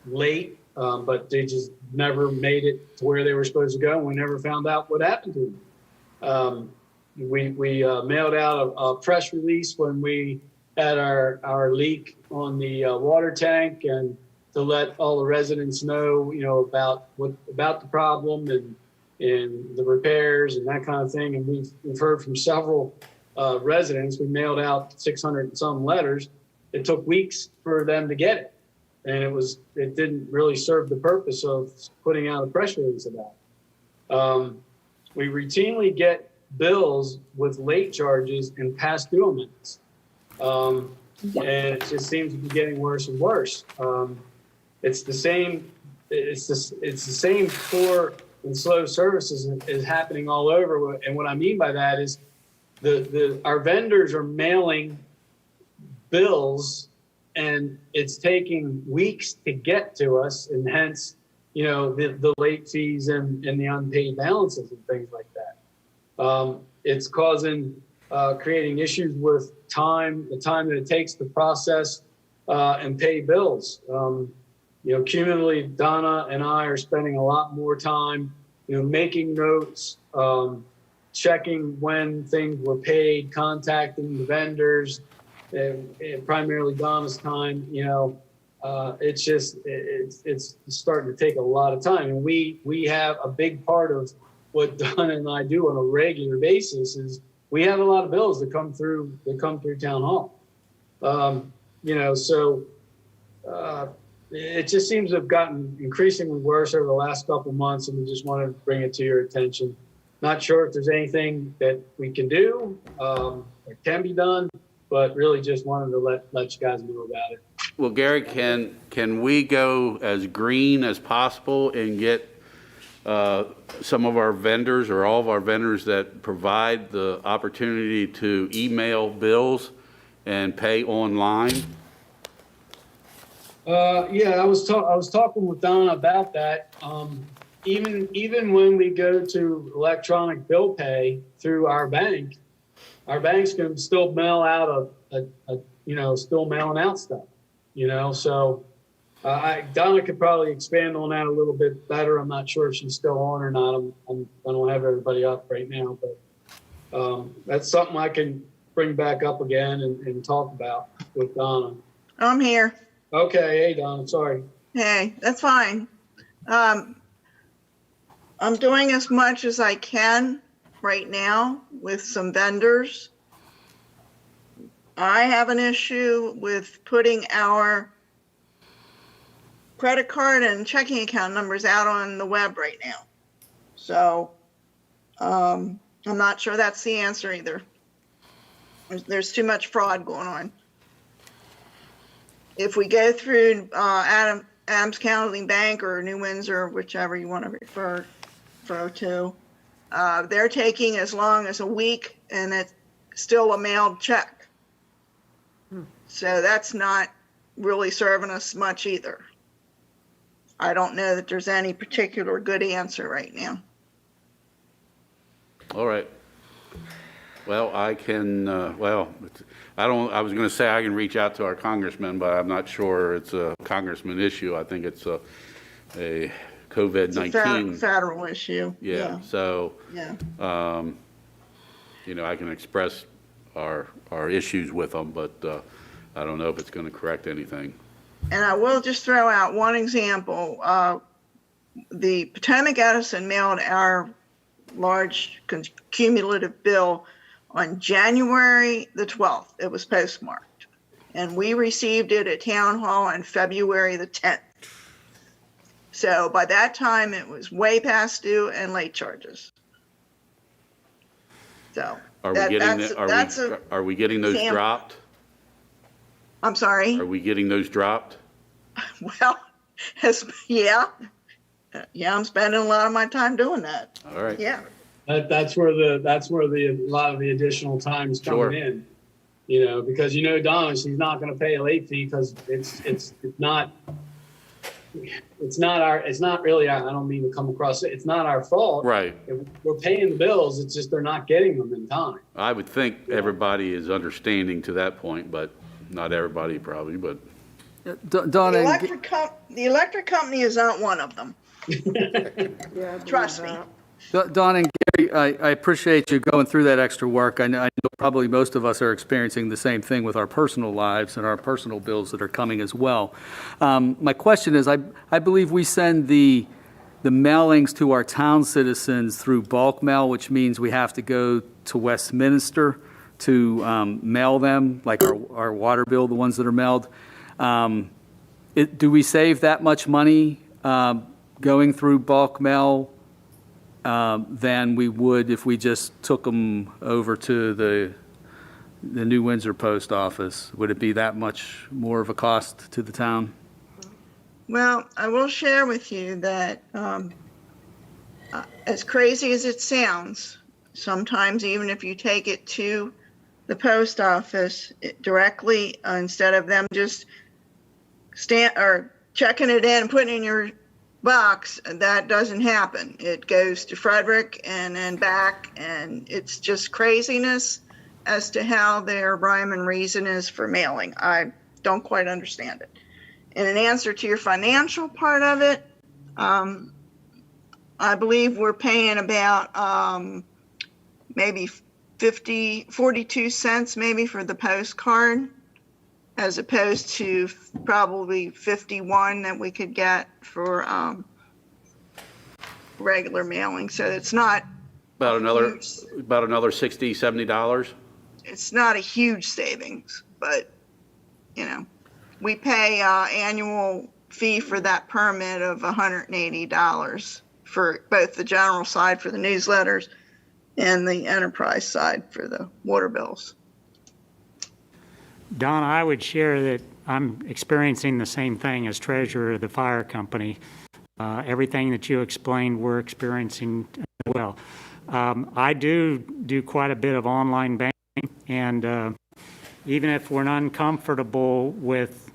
late, but they just never made it to where they were supposed to go, and we never found out what happened to them. We mailed out a press release when we at our leak on the water tank and to let all the residents know, about the problem and the repairs and that kind of thing. And we've heard from several residents. We mailed out 600 and some letters. It took weeks for them to get it. And it didn't really serve the purpose of putting out a press release about it. We routinely get bills with late charges and past due amounts. And it just seems to be getting worse and worse. It's the same poor and slow services is happening all over. And what I mean by that is our vendors are mailing bills and it's taking weeks to get to us, and hence, the late fees and the unpaid balances and things like that. It's creating issues with the time that it takes to process and pay bills. Cumulatively, Donna and I are spending a lot more time, making notes, checking when things were paid, contacting the vendors, and primarily Donna's time. It's starting to take a lot of time. And we have a big part of what Donna and I do on a regular basis is we have a lot of bills that come through town hall. It just seems to have gotten increasingly worse over the last couple of months, and we just wanted to bring it to your attention. Not sure if there's anything that we can do or can be done, but really just wanted to let you guys know about it. Well, Gary, can we go as green as possible and get some of our vendors or all of our vendors that provide the opportunity to email bills and pay online? I was talking with Donna about that. Even when we go to electronic bill pay through our bank's can still mail out still mailing out stuff. So Donna could probably expand on that a little bit better. I'm not sure if she's still on or not. I don't have everybody up right now, but that's something I can bring back up again and talk about with Donna. I'm here. Okay. Hey, Donna, sorry. Hey, that's fine. I'm doing as much as I can right now with some vendors. I have an issue with putting our credit card and checking account numbers out on the web right now. So I'm not sure that's the answer either. There's too much fraud going on. If we go through Adams County Bank or New Windsor, whichever you want to refer to, they're taking as long as a week, and it's still a mailed check. So that's not really serving us much either. I don't know that there's any particular good answer right now. All right. Well, I can, I was going to say I can reach out to our congressman, but I'm not sure it's a congressman issue. I think it's a COVID-19. It's a federal issue. Yeah. So, Yeah. I can express our issues with them, but I don't know if it's going to correct anything. And I will just throw out one example. The Potomac Edison mailed our large cumulative bill on January the 12th. It was postmarked. And we received it at Town Hall on February the 10th. So by that time, it was way past due and late charges. So Are we getting those example. dropped? I'm sorry. Are we getting those dropped? Well, yeah, I'm spending a lot of my time doing that. All right. Yeah. That's where a lot of the additional time is coming Sure. in. Because Donna, she's not going to pay a late fee because it's not really I don't mean to come across it. It's not our fault. Right. We're paying the bills. It's just they're not getting them in time. I would think everybody is understanding to that point, but not everybody probably, but. Donna, The electric company is not one of them. Trust me. Don and Gary, I appreciate you going through that extra work. I know probably most of us are experiencing the same thing with our personal lives and our personal bills that are coming as well. My question is, I believe we send the mailings to our town citizens through bulk mail, which means we have to go to Westminster to mail them, like our water bill, the ones that are mailed. Do we save that much money going through bulk mail than we would if we just took them over to the New Windsor Post Office? Would it be that much more of a cost to the town? Well, I will share with you that as crazy as it sounds, sometimes even if you take it to the post office directly, instead of them just checking it in and putting it in your box, that doesn't happen. It goes to Frederick and then back, and it's just craziness as to how their rhyme and reason is for mailing. I don't quite understand it. And in answer to your financial part of it, I believe we're paying about maybe 42 cents maybe for the postcard, as opposed to probably 51 that we could get for regular mailing. So it's not About another $60, $70. it's not a huge savings, but we pay annual fee for that permit of $180 for both the general side for the newsletters and the enterprise side for the water bills. Donna, I would share that I'm experiencing the same thing as treasurer of the fire company. Everything that you explained, we're experiencing as well. I do quite a bit of online banking, and even if we're uncomfortable with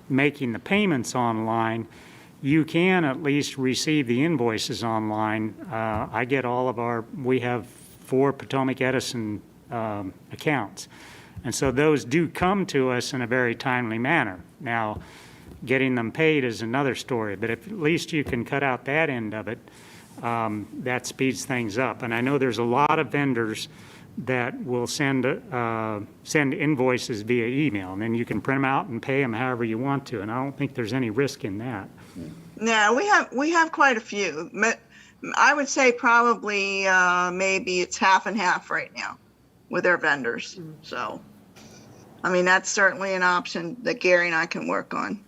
making the payments online, you can at least receive the invoices online. I get we have 4 Potomac Edison accounts. And so those do come to us in a very timely manner. Now, getting them paid is another story, but if at least you can cut out that end of it, that speeds things up. And I know there's a lot of vendors that will send invoices via email, and then you can print them out and pay them however you want to. And I don't think there's any risk in that. No, we have quite a few. I would say probably maybe it's half and half right now with our vendors. So, I mean, that's certainly an option that Gary and I can work on.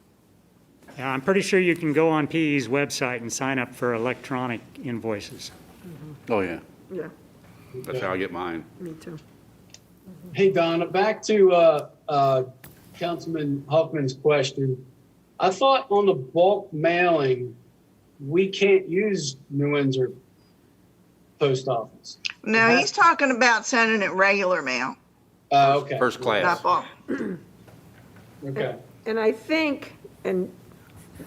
Yeah, I'm pretty sure you can go on PE's website and sign up for electronic invoices. Oh, yeah. Yeah, That's how I get mine. me too. Hey, Donna, back to Councilman Huffman's question. I thought on the bulk mailing, we can't use New Windsor Post Office. No, he's talking about sending it regular mail, Okay. First class. not bulk. Okay. And I think, and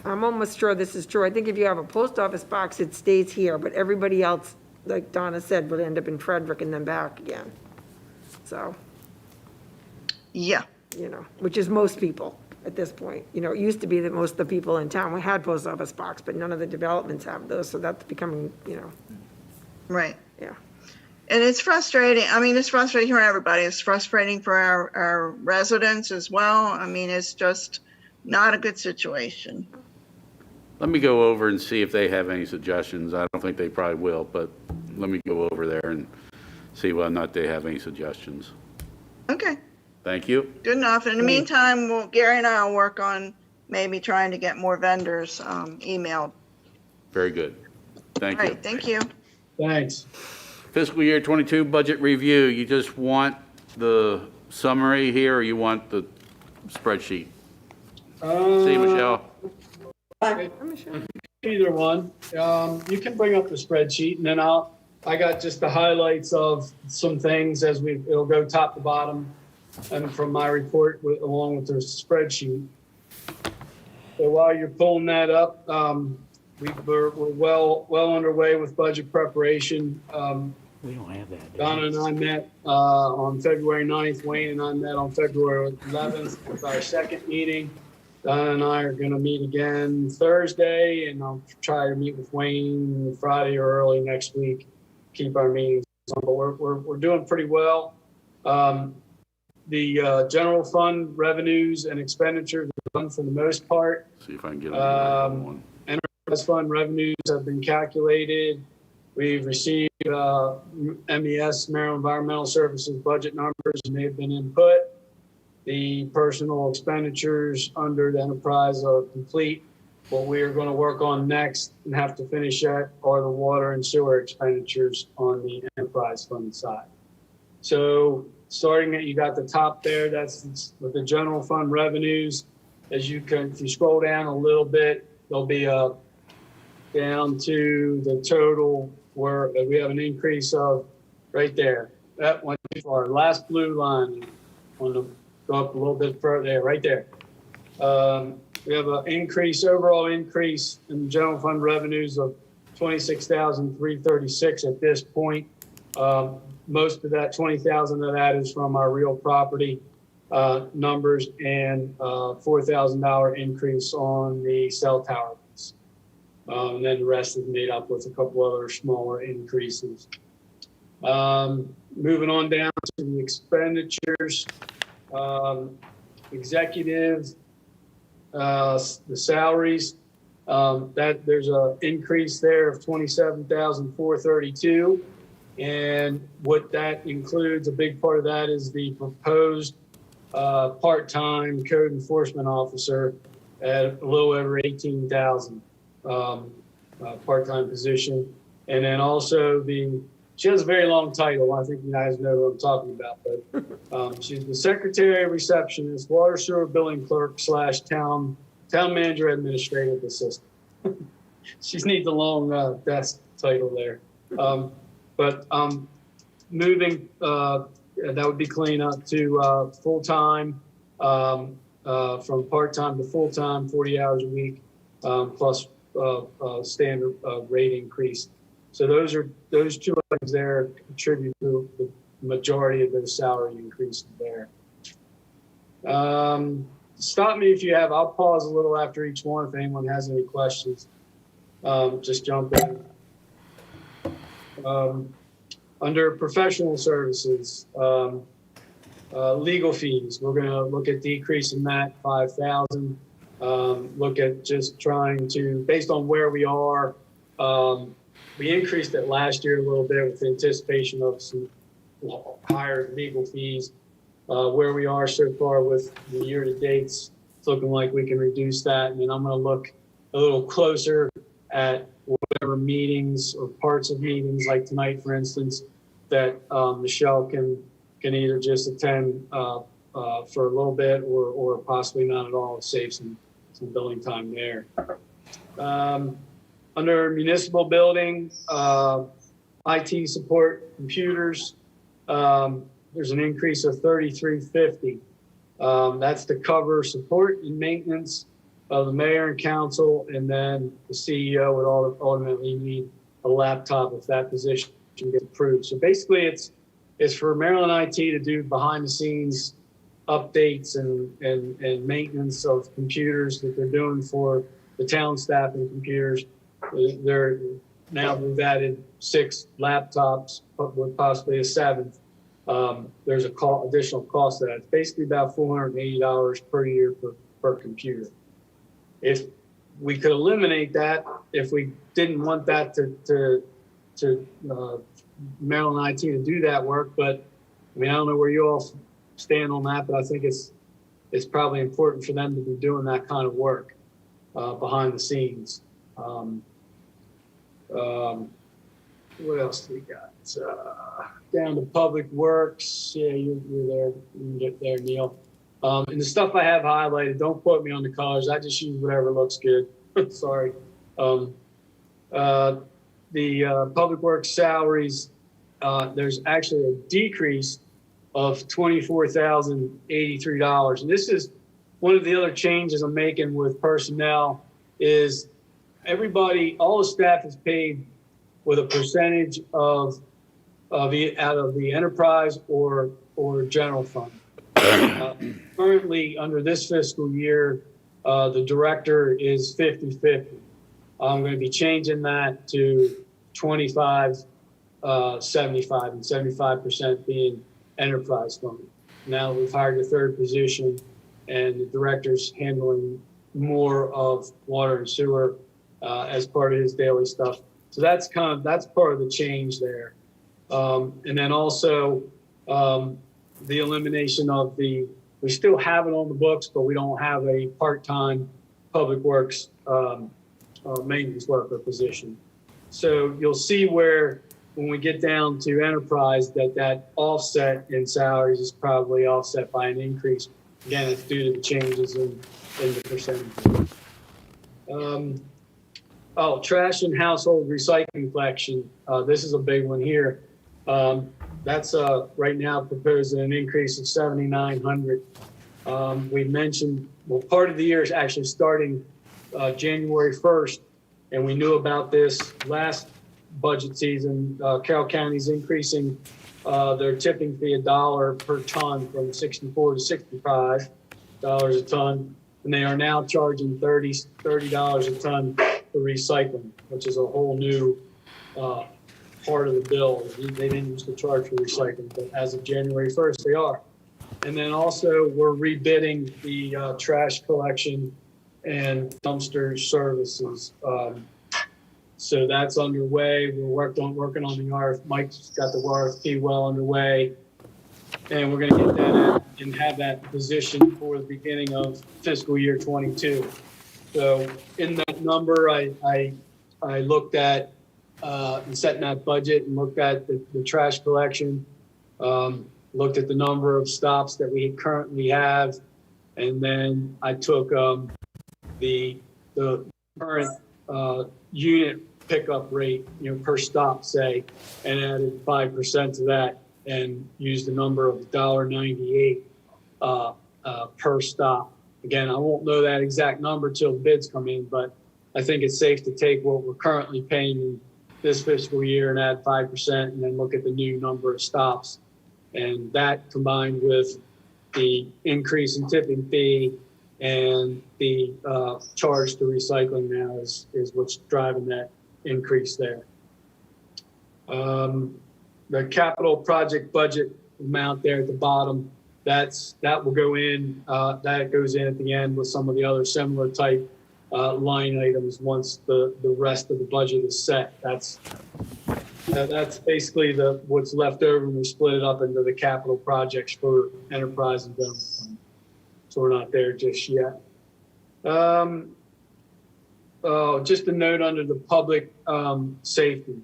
I'm almost sure this is true, I think if you have a post office box, it stays here, but everybody else, like Donna said, would end up in Frederick and then back again. So, Yeah. which is most people at this point. It used to be that most of the people in town had post office box, but none of the developments have those, so that's becoming, Right. yeah. And it's frustrating. I mean, it's frustrating for everybody. It's frustrating for our residents as well. I mean, it's just not a good situation. Let me go over and see if they have any suggestions. I don't think they probably will, but let me go over there and see whether or not they have any suggestions. Okay, Thank you. good enough. In the meantime, Gary and I will work on maybe trying to get more vendors emailed. Very good. Thank All you. right, thank you. Thanks. Fiscal year 22 budget review. You just want the summary here, or you want the spreadsheet? See you, Michelle. Either one. You can bring up the spreadsheet, and then I got just the highlights of some things it'll go top to bottom, and from my report along with the spreadsheet. So while you're pulling that up, we're well underway with budget preparation. We don't have that. Donna and I met on February 9th. Wayne and I met on February 11th with our second meeting. Donna and I are going to meet again Thursday, and I'll try to meet with Wayne Friday or early next week. keep our meetings on, but we're doing pretty well. The general fund revenues and expenditures are done for the most part. See if I can get on one. Enterprise fund revenues have been calculated. We've received MES, Maryland Environmental Services budget numbers, and they've been input. The personal expenditures under the enterprise are complete. What we are going to work on next and have to finish at are the water and sewer expenditures on the enterprise fund side. So starting at, you got the top there, that's with the general fund revenues. As you can, if you scroll down a little bit, there'll be a down to the total where we have an increase of right there. That went too far. Last blue line on the, go up a little bit further there, right there. We have an increase, overall increase in general fund revenues of 26,336 at this point. Most of that, 20,000 of that is from our real property numbers, and $4,000 increase on the cell tower piece. And then the rest is made up with a couple other smaller increases. Moving on down to the expenditures, executive, the salaries, that there's an increase there of 27,432. And what that includes, a big part of that is the proposed part-time code enforcement officer at a little over 18,000 part-time position. And then also she has a very long title. I think you guys know what I'm talking about, but she's the secretary, receptionist, water sewer billing clerk / town manager administrative assistant. She needs a long desk title there. But moving, that would be clean up to full-time, from part-time to full-time, 40 hours a week, plus standard rate increase. So those two items there contribute to the majority of those salary increases there. Stop me if you have, I'll pause a little after each one if anyone has any questions. Just jump in. Under professional services, legal fees, we're going to look at decreasing that 5,000. Look at just trying to, based on where we are, we increased it last year a little bit with anticipation of some higher legal fees. Where we are so far with the year-to-dates, it's looking like we can reduce that. And then I'm going to look a little closer at whatever meetings or parts of meetings, like tonight, for instance, that Michelle can either just attend for a little bit or possibly not at all, save some billing time there. Under municipal building, IT support computers, there's an increase of $3,350. That's to cover support and maintenance of the mayor and council, and then the CEO would ultimately need a laptop if that position gets approved. So basically, it's for Maryland IT to do behind the scenes updates and maintenance of computers that they're doing for the town staff and computers. Now we've added 6 laptops, with possibly a 7th. There's additional cost to that. It's basically about $480 per year per computer. If we could eliminate that, if we didn't want that to Maryland IT to do that work, but I mean, I don't know where you all stand on that, but I think it's probably important for them to be doing that kind of work behind the scenes. What else do we got? Down to public works. Yeah, you're there. You can get there, Neil. And the stuff I have highlighted, don't quote me on the colors. I just use whatever looks good. Sorry. The public works salaries, there's actually a decrease of $24,083. And this is one of the other changes I'm making with personnel is everybody, all the staff is paid with a percentage out of the enterprise or general fund. Currently, under this fiscal year, the director is 50-50. I'm going to be changing that to 25 75 and 75% being enterprise funded. Now we've hired a third position and the director's handling more of water and sewer as part of his daily stuff. So that's part of the change there. And then also the elimination of we still have it on the books, but we don't have a part-time public works maintenance worker position. So you'll see where when we get down to enterprise that offset in salaries is probably offset by an increase. Again, it's due to the changes in the percentage. Trash and household recycling collection. This is a big one here. That's right now proposing an increase of 7,900. We mentioned, part of the year is actually starting January 1st, and we knew about this last budget season. Carroll County's increasing their tipping fee $1 per ton from $64 to $65 a ton, and they are now charging $30 a ton for recycling, which is a whole new part of the bill. They didn't used to charge for recycling, but as of January 1st, they are. And then also we're rebidding the trash collection and dumpster services. So that's underway. We're working on the RFP. Mike's got the RFP well underway, and we're going to get that out and have that position for the beginning of fiscal year 22. So in that number, I looked at and setting that budget and looked at the trash collection, looked at the number of stops that we currently have, and then I took the current unit pickup rate, per stop, say, and added 5% to that, and used a number of $1.98 per stop. Again, I won't know that exact number till the bids come in, but I think it's safe to take what we're currently paying in this fiscal year and add 5%, and then look at the new number of stops. And that combined with the increase in tipping fee and the charge to recycling now is what's driving that increase there. The capital project budget amount there at the bottom, that will go in, that goes in at the end with some of the other similar type line items once the rest of the budget is set. That's basically what's left over, and we split it up into the capital projects for enterprise and general fund. So we're not there just yet. Just a note under the public safety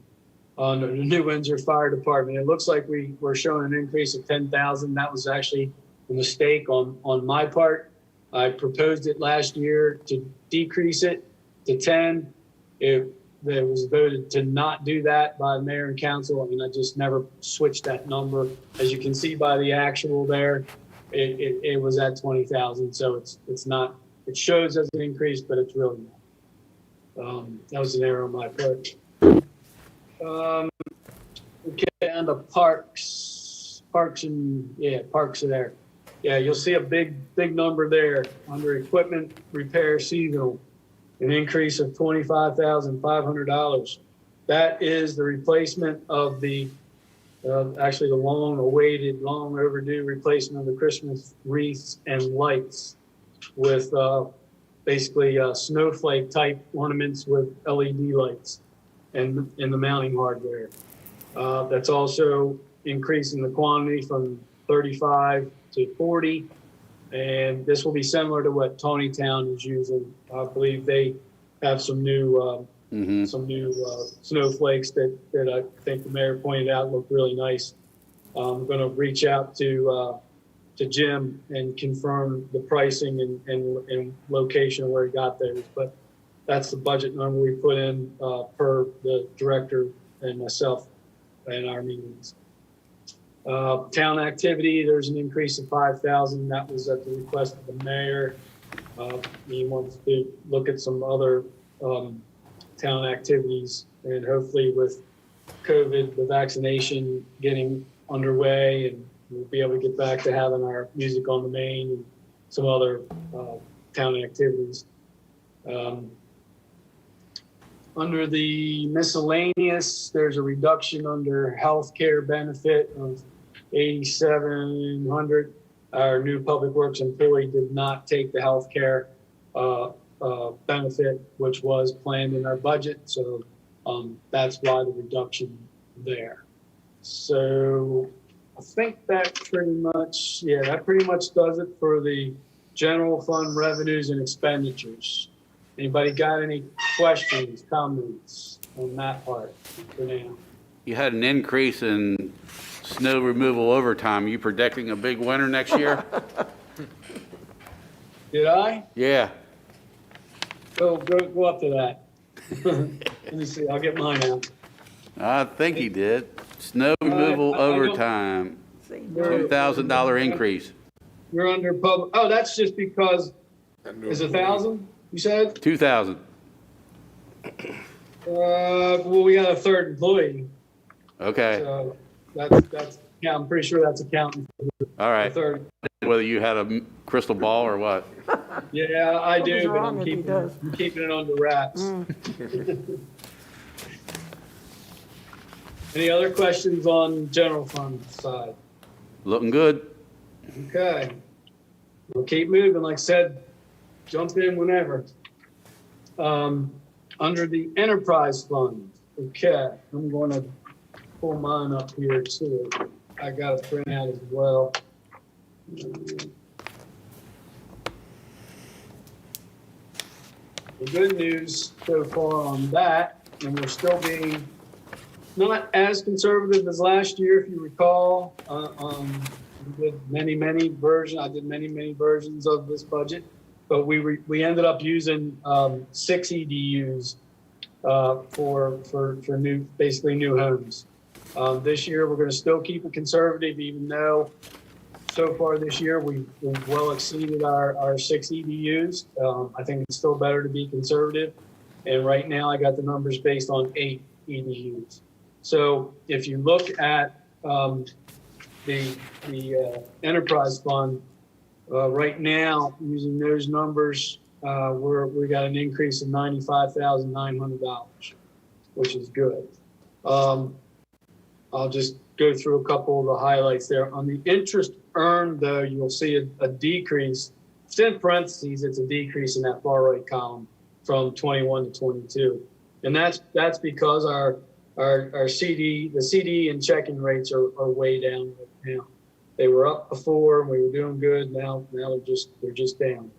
on the New Windsor Fire Department. It looks like we're showing an increase of 10,000. That was actually a mistake on my part. I proposed it last year to decrease it to 10. It was voted to not do that by the mayor and council. I mean, I just never switched that number. As you can see by the actual there, it was at 20,000. So it's not, it shows as an increase, but it's really not. That was an error on my part. Okay, and the parks are there. Yeah, you'll see a big number there under equipment repair seasonal, an increase of $25,500. That is the replacement of actually the long overdue replacement of the Christmas wreaths and lights with basically snowflake type ornaments with LED lights and the mounting hardware. That's also increasing the quantity from 35 to 40. And this will be similar to what Tawnytown is using. I believe they have some new snowflakes that I think the mayor pointed out look really nice. I'm going to reach out to Jim and confirm the pricing and location where he got those. But that's the budget number we put in per the director and myself in our meetings. Town activity, there's an increase of 5,000. That was at the request of the mayor. He wants to look at some other town activities, and hopefully with COVID, the vaccination getting underway, and we'll be able to get back to having our music on the main and some other town activities. Under the miscellaneous, there's a reduction under healthcare benefit of 8,700. Our new public works employee did not take the healthcare benefit, which was planned in our budget. So that's why the reduction there. So I think that pretty much does it for the general fund revenues and expenditures. Anybody got any questions, comments on that part for now? You had an increase in snow removal overtime. Are you predicting a big winter next year? Did I? Yeah. Go up to that. Let me see, I'll get mine out. I think he did. Snow removal I don't- overtime, $2,000 increase. You're under public, oh, that's just because, is 1,000, you said? 2,000. Well, we got a third employee, Okay, so that's, yeah, I'm pretty sure that's accounting for all the right. third. Whether you had a crystal ball or what. Yeah, I Something's do, but wrong if he does. I'm keeping it under wraps. Any other questions on general fund side? Looking good. Okay. We'll keep moving. Like I said, jump in whenever. Under the enterprise fund, okay, I'm going to pull mine up here too. I got a print out as well. The good news so far on that, and we're still being not as conservative as last year, if you recall. We did many versions. I did many versions of this budget, but we ended up using 6 EDUs for basically new homes. This year we're going to still keep it conservative, even though so far this year we've well exceeded our 6 EDUs. I think it's still better to be conservative, and right now I got the numbers based on 8 EDUs. So if you look at the enterprise fund, right now, using those numbers, we got an increase of $95,900, which is good. I'll just go through a couple of the highlights there. On the interest earned, though, you'll see a decrease. It's in parentheses, it's a decrease in that far right column from 21 to 22. And that's because our CD and checking rates are way down right now. They were up before and we were doing good. Now they're just down.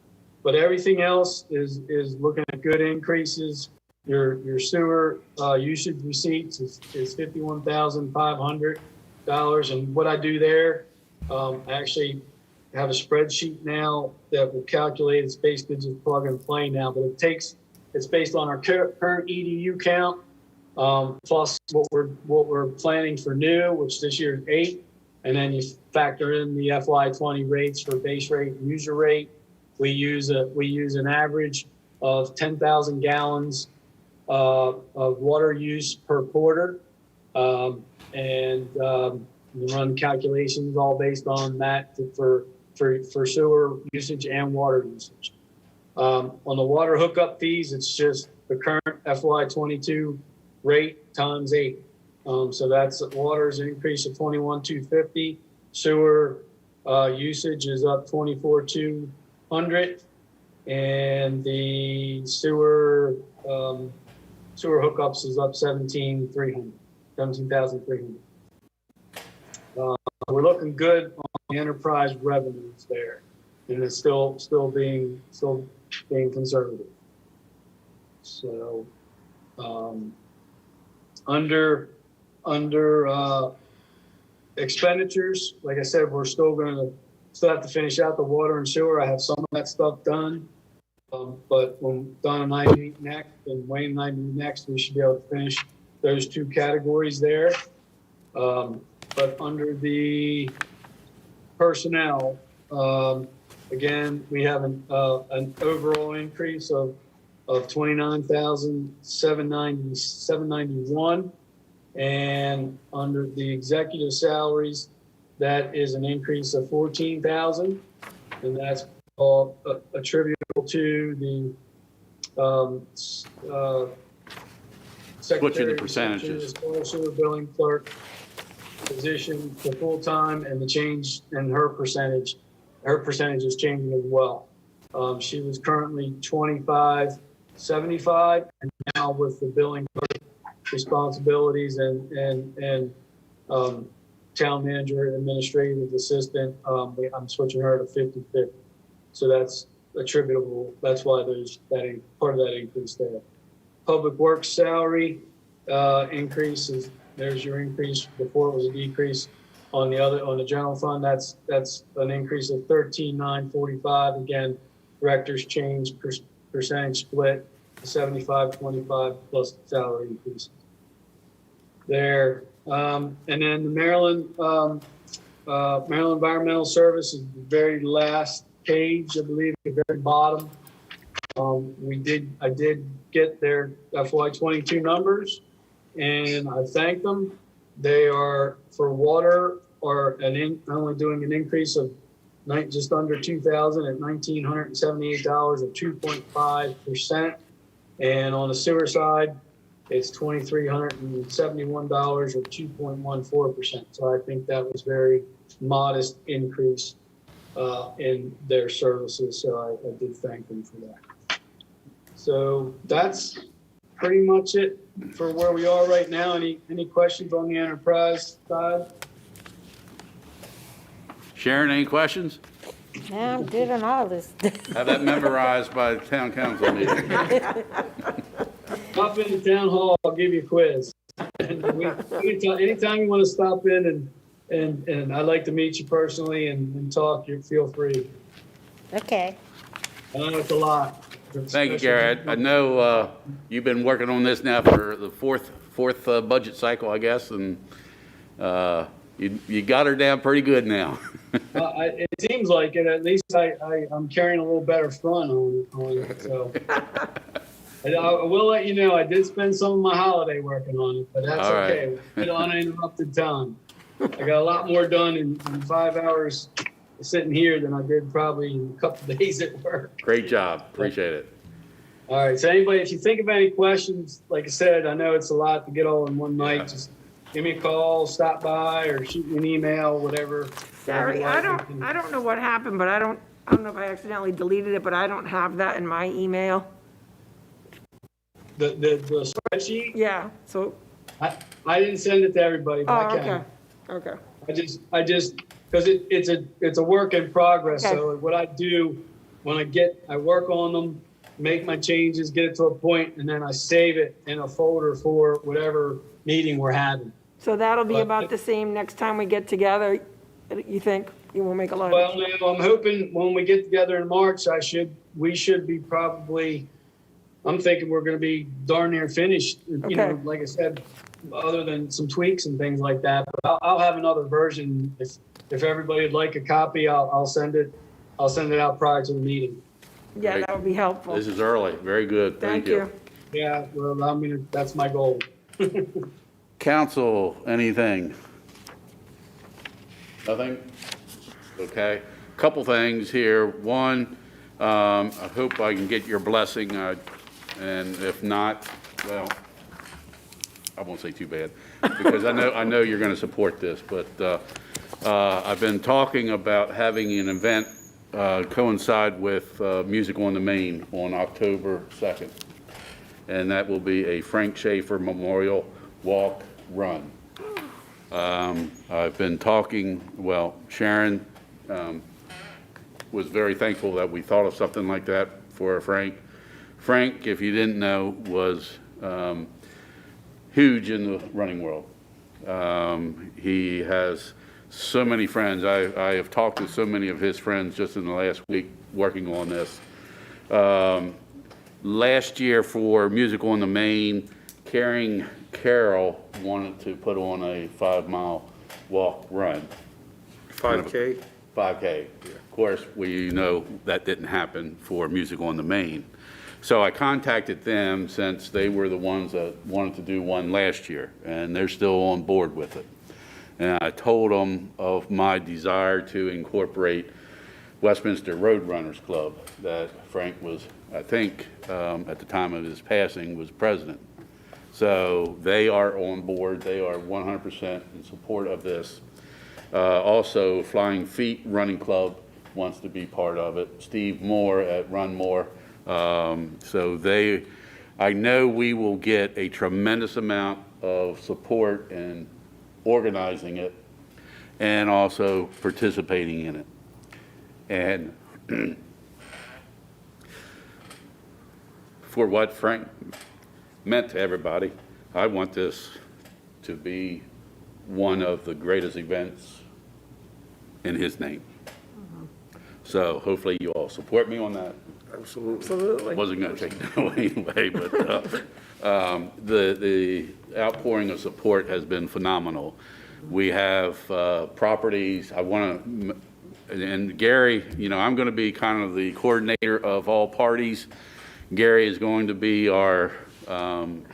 But everything else is looking at good increases. Your sewer usage receipts is $51,500. And what I do there, I actually have a spreadsheet now that will calculate. It's basically just plug and play now, but it's based on our current EDU count, plus what we're planning for new, which this year is 8. And then you factor in the FY20 rates for base rate and user rate. We use an average of 10,000 gallons of water use per quarter, and we run calculations all based on that for sewer usage and water usage. On the water hookup fees, it's just the current FY22 rate times 8. So that's water's an increase of 21,250. Sewer usage is up 24,200, and the sewer hookups is up 17,300. We're looking good on the enterprise revenues there, and it's still being conservative. So under expenditures, like I said, we're still have to finish out the water and sewer. I have some of that stuff done, but when Don and I meet next, and Wayne and I meet next, we should be able to finish those 2 categories there. But under the personnel, again, we have an overall increase of 29,791. And under the executive salaries, that is an increase of 14,000, and that's all attributable to the secretary. percentages. Water sewer billing clerk position to full-time, and the change in her percentage is changing as well. She was currently 25.75, and now with the billing clerk responsibilities and town manager, administrative assistant, I'm switching her to 50/50. So that's attributable. That's why there's part of that increase there. Public works salary increases. There's your increase. Before it was a decrease on the general fund. That's an increase of 13,945. Again, directors changed percentage split to 75/25 plus salary increases there. And then the Maryland Environmental Service is the very last page, I believe, at the very bottom. I did get their FY22 numbers, and I thank them. They are for water only doing an increase of just under 2,000 at $1,978 at 2.5%, and on the sewer side, it's $2,371 or 2.14%. So I think that was very modest increase in their services. So I did thank them for that. So that's pretty much it for where we are right now. Any questions on the enterprise side? Sharon, any questions? No, I'm good on all this. Have that memorized by the town council meeting. Stop in the town hall, I'll give you a quiz. Anytime you want to stop in and I'd like to meet you personally and talk, you feel free. Okay. I know it's a lot. Thank you, Gary. I know you've been working on this now for the fourth budget cycle, I guess, and you got her down pretty good now. It seems like it. At least I'm carrying a little better front on it. So I will let you know I did spend some of my holiday working on it, but that's All right. okay. We did uninterrupted time. I got a lot more done in 5 hours sitting here than I did probably in a couple of days at work. Great job. Appreciate it. All right. So anybody, if you think of any questions, like I said, I know it's a lot to get all in one night. Yeah. Just give me a call, stop by, or shoot me an email, whatever. Gary, I don't know what happened, but I don't know if I accidentally deleted it, but I don't have that in my email. The spreadsheet. Yeah, so, I didn't send it to everybody, but I can. okay. I just because it's a work in progress. Okay. So what I do when I work on them, make my changes, get it to a point, and then I save it in a folder for whatever meeting we're having. So that'll be But- about the same next time we get together, you think? You won't make a lot of, Well, now, I'm hoping when we get together in March, we should be probably, I'm thinking we're going to be darn near finished. You know, Okay. like I said, other than some tweaks and things like that. But I'll have another version. If everybody would like a copy, I'll send it out prior to the meeting. yeah, Great. that would be helpful. This is early. Very good. Thank you. Yeah, well, that's my goal. Council, anything? Nothing? Okay. Couple things here. One, I hope I can get your blessing, and if not, well, I won't say too bad, because I know you're going to support this, but I've been talking about having an event coincide with Music on the Main on October 2nd, and that will be a Frank Schaefer Memorial Walk Run. I've been talking, well, Sharon was very thankful that we thought of something like that for Frank. Frank, if you didn't know, was huge in the running world. He has so many friends. I have talked to so many of his friends just in the last week working on this. Last year for Music on the Main, Carroll wanted to put on a 5-mile walk run. 5K? 5K. Of course, we know that didn't happen for Music on the Main. So I contacted them since they were the ones that wanted to do one last year, and they're still on board with it. And I told them of my desire to incorporate Westminster Road Runners Club that Frank was, I think, at the time of his passing, was president So they are on board. They are 100% in support of this. Also, Flying Feet Running Club wants to be part of it. Steve Moore at Run More. So I know we will get a tremendous amount of support in organizing it and also participating in it. And for what Frank meant to everybody, I want this to be one of the greatest events in his name. So hopefully you all support me on that. Absolutely. Wasn't going to take no anyway, but the outpouring of support has been phenomenal. We have properties. I want to, and Gary, you know, I'm going to be kind of the coordinator of all parties. Gary is going to be our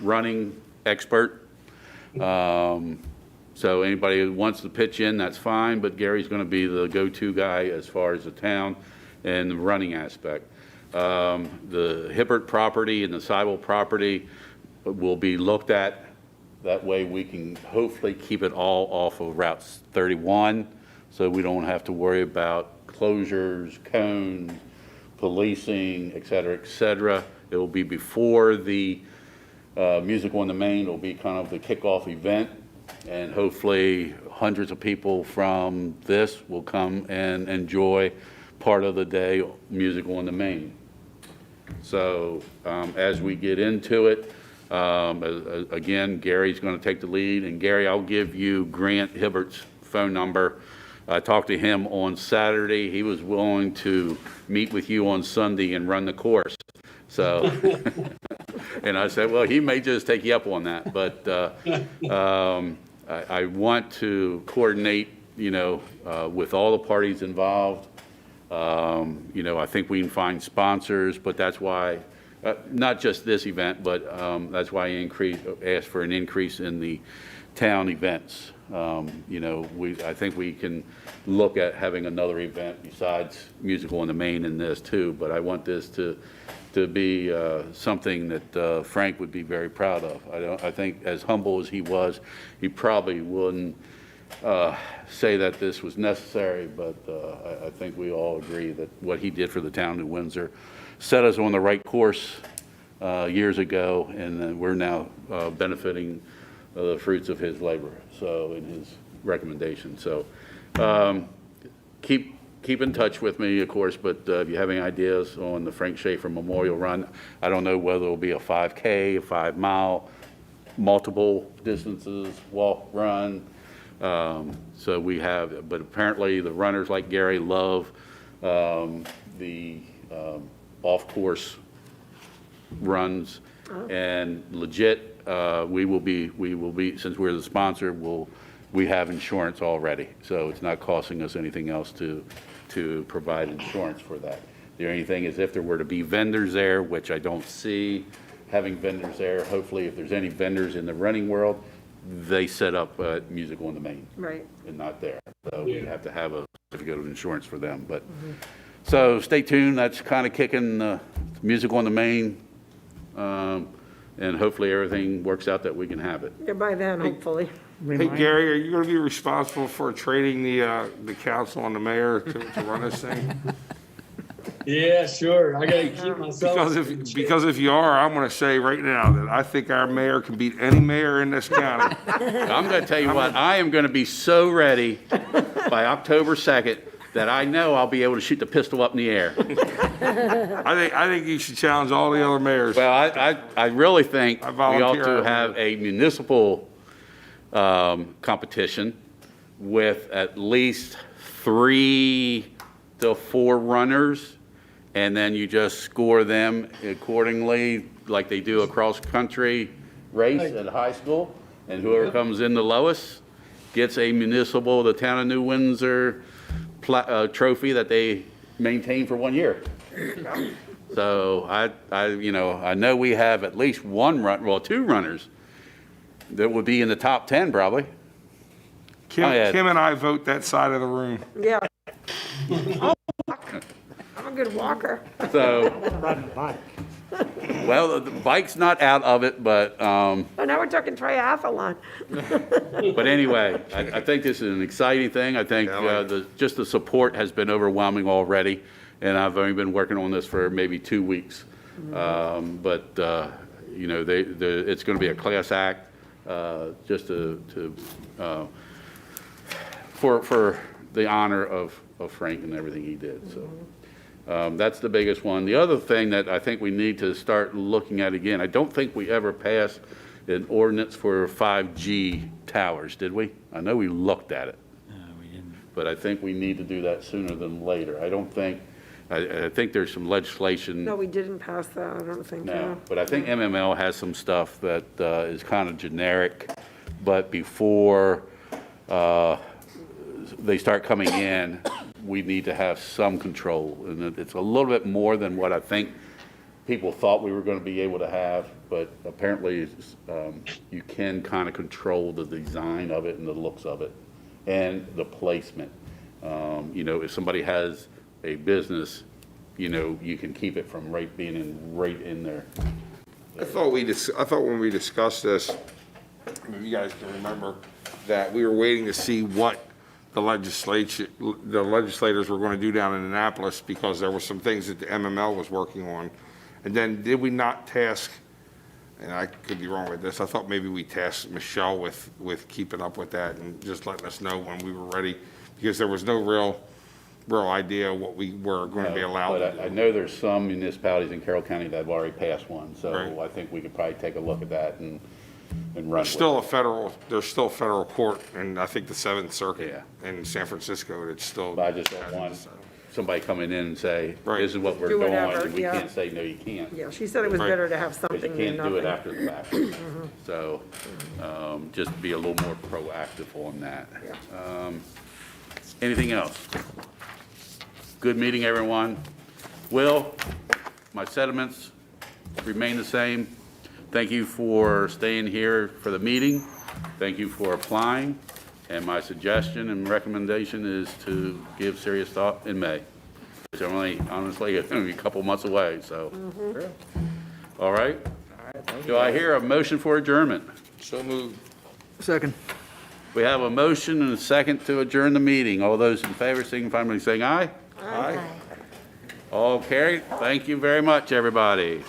running expert. So anybody who wants to pitch in, that's fine, but Gary's going to be the go-to guy as far as the town and the running aspect. The Hibbert property and the Seibel property will be looked at. That way we can hopefully keep it all off of Route 31, so we don't have to worry about closures, cones, policing, et cetera, et cetera. It will be before the Music on the Main. It will be kind of the kickoff event, and hopefully hundreds of people from this will come and enjoy part of the day Music on the Main. So as we get into it, again, Gary's going to take the lead. And Gary, I'll give you Grant Hibbert's phone number. I talked to him on Saturday. He was willing to meet with you on Sunday and run the course. So, and I said, well, he may just take you up on that. But I want to coordinate, you know, with all the parties involved. You know, I think we can find sponsors, but that's why, not just this event, but that's why I asked for an increase in the town events. You know, I think we can look at having another event besides Music on the Main in this too, but I want this to be something that Frank would be very proud of. I think as humble as he was, he probably wouldn't say that this was necessary, but I think we all agree that what he did for the town of Windsor set us on the right course years ago, and we're now benefiting the fruits of his labor, so in his recommendation. So keep in touch with me, of course, but if you have any ideas on the Frank Schaefer Memorial Run, I don't know whether it'll be a 5K, a 5-mile, multiple distances, walk, run. So we have, but apparently the runners like Gary love the off-course runs, and legit, we will be, since we're the sponsor, we have insurance already, so it's not costing us anything else to provide insurance for that. The only thing is if there were to be vendors there, which I don't see having vendors there, hopefully if there's any vendors in the running world, they set up Music on the Main. Right. And not there. So we have to have a certificate of insurance for them. But so stay tuned. That's kind of kicking Music on the Main. And hopefully everything works out that we can have it. Yeah, by then, hopefully. Hey, Gary, are you going to be responsible for training the council and the mayor to run this thing? Yeah, sure. I gotta keep myself. Because if you are, I'm going to say right now that I think our mayor can beat any mayor in this county. I'm going to tell you what, I am going to be so ready by October 2nd that I know I'll be able to shoot the pistol up in the air. I think you should challenge all the other mayors. Well, I really think we ought volunteer. to have a municipal competition with at least 3 to 4 runners, and then you just score them accordingly, like they do a cross-country race at high school, and whoever comes in the lowest gets a municipal, the town of New Windsor trophy that they maintain for 1 year. So I know we have at least 2 runners that would be in the top 10 probably. Kim and I vote that side of the room. Yeah. I'm a good walker. So, Riding a bike. Well, the bike's not out of it, but, Oh, now we're talking triathlon. but anyway, I think this is an exciting thing. I think just the support has been overwhelming already, and I've only been working on this for maybe 2 weeks. But, you know, it's going to be a class act, just for the honor of Frank and everything he did, so. That's the biggest one. The other thing that I think we need to start looking at again, I don't think we ever passed an ordinance for 5G towers, did we? I know we looked at it. No, we didn't. But I think we need to do that sooner than later. I don't think, I think there's some legislation. No, we didn't pass that, I don't think, No, no. but I think MML has some stuff that is kind of generic, but before they start coming in, we need to have some control. And it's a little bit more than what I think people thought we were going to be able to have, but apparently you can kind of control the design of it and the looks of it and the placement. You know, if somebody has a business, you know, you can keep it from being right in there. I thought when we discussed this, maybe you guys can remember, that we were waiting to see what the legislators were going to do down in Annapolis, because there were some things that the MML was working on. And then did we not task, and I could be wrong with this, I thought maybe we tasked Michelle with keeping up with that and just letting us know when we were ready, because there was no real idea what we were going to be allowed to do. But I know there's some municipalities in Carroll County that have already passed one, so Right. I think we could probably take a look at that and run There's with still there's still federal court, and I think the 7th Circuit Yeah. in San Francisco, it's still. But I just don't want somebody coming in and say, Right. this is what we're Do doing, whatever, and we yeah. can't say, no, you can't. Yeah, she said it was Right. better to have Because something you than can't do it nothing. after the fact. So, just be a little more proactive on that. Anything else? Good meeting, everyone. Will, my sentiments remain the same. Thank you for staying here for the meeting. Thank you for applying. And my suggestion and recommendation is to give serious thought in May. It's only, honestly, it's only a couple months away, so. All right? Do I hear a motion for adjournment? So moved. Second. We have a motion and a second to adjourn the meeting. All those in favor, signify by saying aye. Aye. All carried. Thank you very much, everybody.